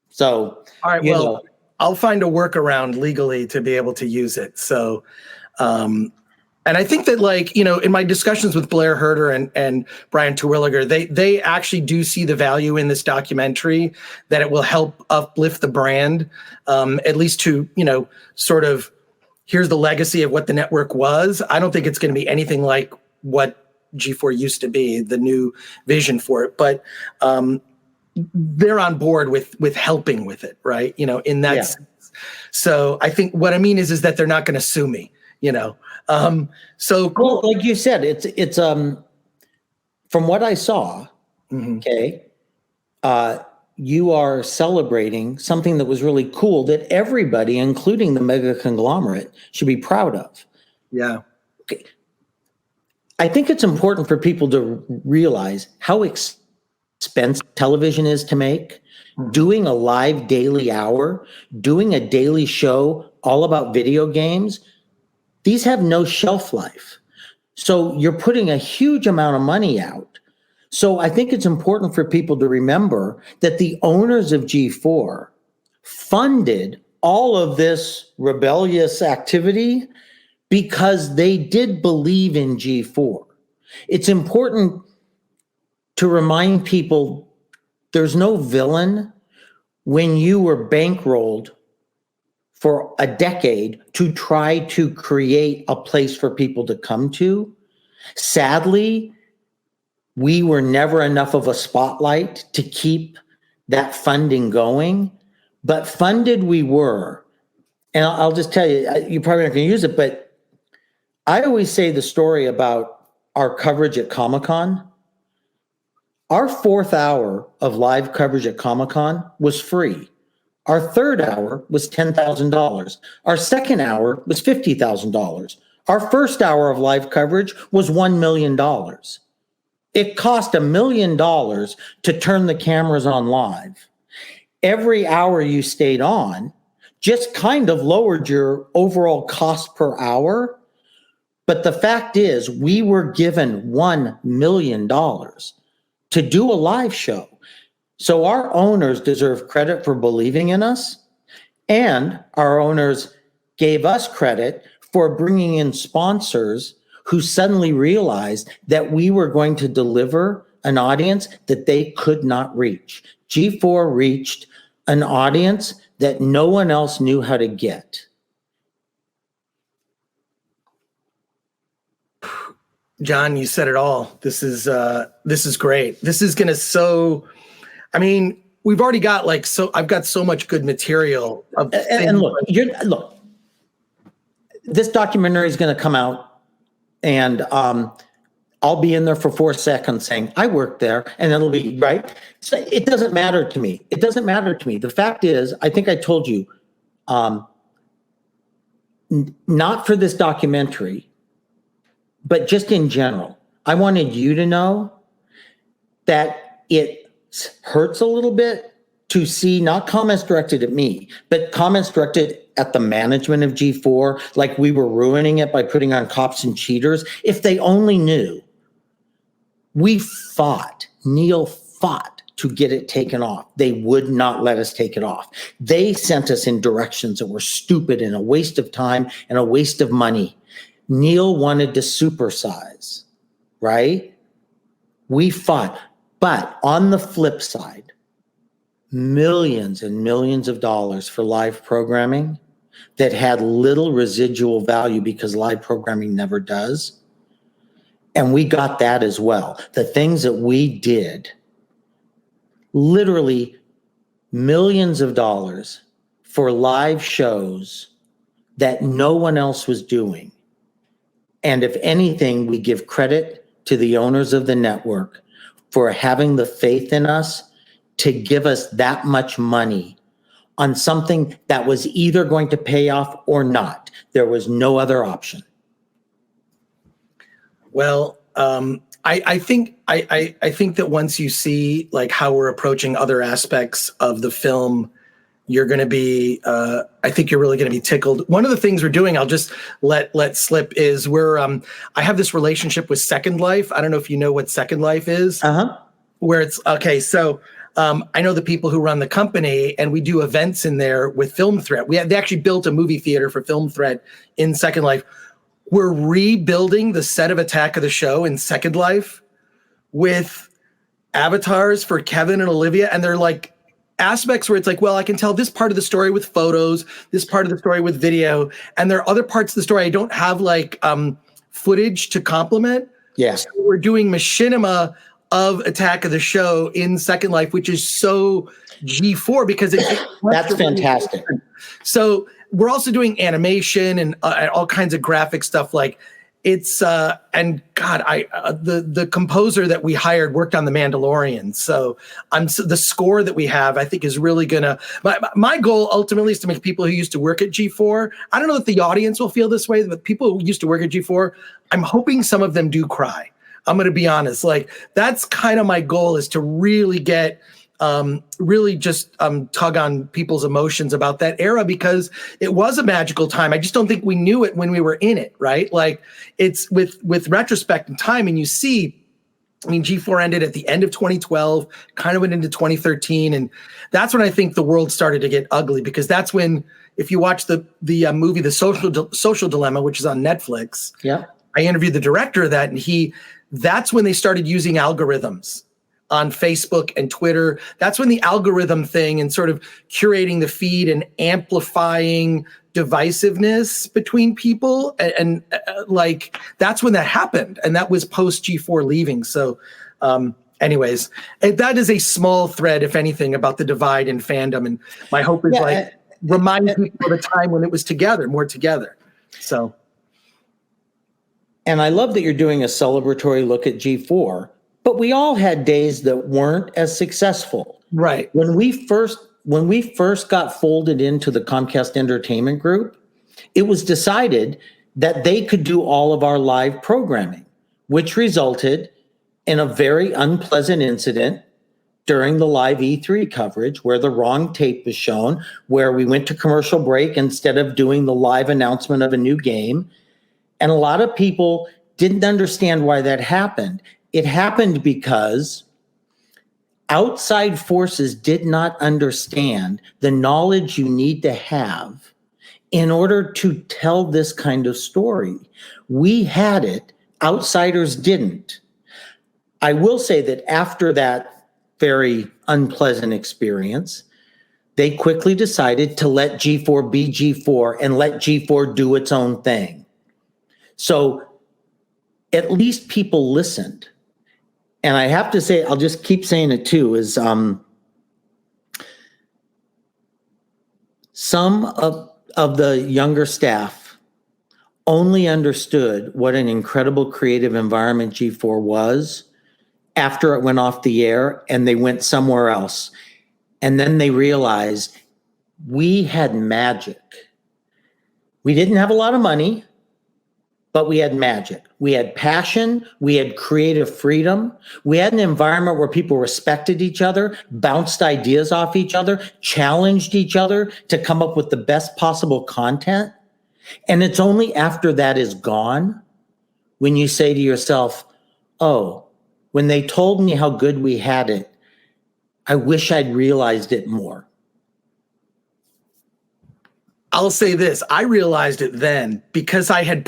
So, all right, well, I'll find a workaround legally to be able to use it. So, and I think that, like, in my discussions with Blair Herter and Brian Terwilliger, they actually do see the value in this documentary, that it will help uplift the brand, at least to, sort of, here's the legacy of what the network was. I don't think it's going to be anything like what G4 used to be, the new vision for it. But they're on board with helping with it, right? In that sense. So I think what I mean is that they're not going to sue me. So cool. Well, like you said, it's from what I saw, okay, you are celebrating something that was really cool that everybody, including the mega conglomerate, should be proud of. Yeah. Okay. I think it's important for people to realize how expensive television is to make, doing a live daily hour, doing a daily show all about video games, these have no shelf life. So you're putting a huge amount of money out. So I think it's important for people to remember that the owners of G4 funded all of this rebellious activity because they did believe in G4. It's important to remind people there's no villain when you were bankrolled for a decade to try to create a place for people to come to. Sadly, we were never enough of a spotlight to keep that funding going, but funded we were. And I'll just tell you, you're probably not going to use it, but I always say the story about our coverage at Comic-Con. Our 4th hour of live coverage at Comic-Con was free. Our 3rd hour was $10,000. Our 2nd hour was $50,000. Our 1st hour of live coverage was $1 million. It cost $1 million to turn the cameras on live. Every hour you stayed on just kind of lowered your overall cost per hour. But the fact is, we were given $1 million to do a live show. So our owners deserve credit for believing in us, and our owners gave us credit for bringing in sponsors who suddenly realized that we were going to deliver an audience that they could not reach. G4 reached an audience that no one else knew how to get. John, you said it all. This is great. This is going to I mean, we've already got I've got so much good material. And look, this documentary is going to come out, and I'll be in there for 4 seconds saying, I worked there, and it'll be right. So it doesn't matter to me. It doesn't matter to me. The fact is, I think I told you, not for this documentary, but just in general, I wanted you to know that it hurts a little bit to see not comments directed at me, but comments directed at the management of G4, like we were ruining it by putting on cops and cheaters. If they only knew, Neil fought to get it taken off. They would not let us take it off. They sent us in directions that were stupid and a waste of time and a waste of money. Neil wanted to supersize, right? We fought. But on the flip side, millions and millions of dollars for live programming that had little residual value because live programming never does. And we got that as well. The things that we did, literally millions of dollars for live shows that no one else was doing. And if anything, we give credit to the owners of the network for having the faith in us to give us that much money on something that was either going to pay off or not. There was no other option. Well, I think that once you see how we're approaching other aspects of the film, you're going to be, I think you're really going to be tickled. One of the things we're doing, I'll just let slip, is I have this relationship with Second Life. I don't know if you know what Second Life is. Where it's, okay, so I know the people who run the company, and we do events in there with Film Threat. They actually built a movie theater for Film Threat in Second Life. We're rebuilding the set of Attack of the Show in Second Life with avatars for Kevin and Olivia, and they're aspects where it's well, I can tell this part of the story with photos, this part of the story with video, and there are other parts of the story I don't have footage to complement. Yes. So we're doing machinima of Attack of the Show in Second Life, which is so G4 because that's fantastic. So we're also doing animation and all kinds of graphic stuff. It's and God, the composer that we hired worked on The Mandalorian. So the score that we have, I think, is really gonna. My goal ultimately is to make people who used to work at G4. I don't know if the audience will feel this way, but people who used to work at G4, I'm hoping some of them do cry. I'm going to be honest. Like, that's kind of my goal, is to really get, really just tug on people's emotions about that era, because it was a magical time. I just don't think we knew it when we were in it, right? Like, it's with retrospect and time, and you see, I mean, G4 ended at the end of 2012, kind of went into 2013. And that's when I think the world started to get ugly, because that's when, if you watch the movie, The Social Dilemma, which is on Netflix, yeah, I interviewed the director of that, and that's when they started using algorithms on Facebook and Twitter. That's when the algorithm thing and sort of curating the feed and amplifying divisiveness between people, and like, that's when that happened, and that was post G4 leaving. So anyways, that is a small thread, if anything, about the divide in fandom, and my hope is remind people of the time when it was more together. So, and I love that you're doing a celebratory look at G4, but we all had days that weren't as successful. Right. When we first got folded into the Comcast Entertainment Group, it was decided that they could do all of our live programming, which resulted in a very unpleasant incident during the live E3 coverage, where the wrong tape was shown, where we went to commercial break instead of doing the live announcement of a new game. And a lot of people didn't understand why that happened. It happened because outside forces did not understand the knowledge you need to have in order to tell this kind of story. We had it, outsiders didn't. I will say that after that very unpleasant experience, they quickly decided to let G4 be G4 and let G4 do its own thing. So at least people listened. And I have to say, I'll just keep saying it too, is some of the younger staff only understood what an incredible creative environment G4 was after it went off the air and they went somewhere else. And then they realized we had magic. We didn't have a lot of money, but we had magic. We had passion. We had creative freedom. We had an environment where people respected each other, bounced ideas off each other, challenged each other to come up with the best possible content. And it's only after that is gone when you say to yourself, oh, when they told me how good we had it, I wish I'd realized it more. I'll say this, I realized it then because I had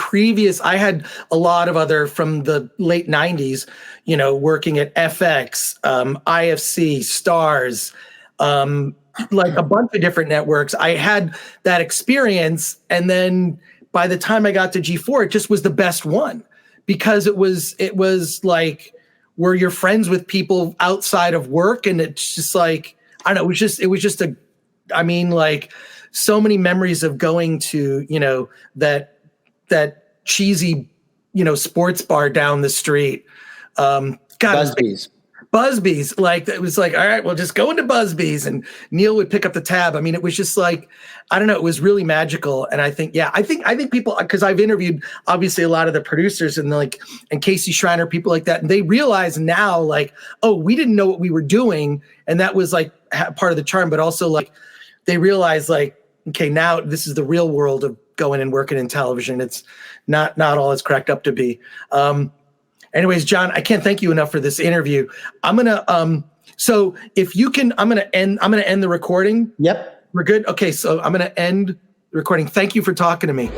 a lot of other from the late 90s, working at FX, IFC, Stars, like a bunch of different networks. I had that experience. And then by the time I got to G4, it just was the best one, because it was like, where you're friends with people outside of work. And it's just like, I don't know, it was just so many memories of going to, that cheesy, sports bar down the street. Busby's, like, it was like, all right, well, just go into Busby's, and Neil would pick up the tab. I mean, it was just like, I don't know, it was really magical. And I think people, because I've interviewed obviously a lot of the producers and Casey Schreiner, people like that, and they realize now, like, oh, we didn't know what we were doing, and that was like part of the charm. But also, like, they realize, like, okay, now this is the real world of going and working in television. It's not all it's cracked up to be. Anyways, John, I can't thank you enough for this interview. I'm gonna so if you can, I'm gonna end the recording. Yep. We're good. Okay, so I'm gonna end the recording. Thank you for talking to me.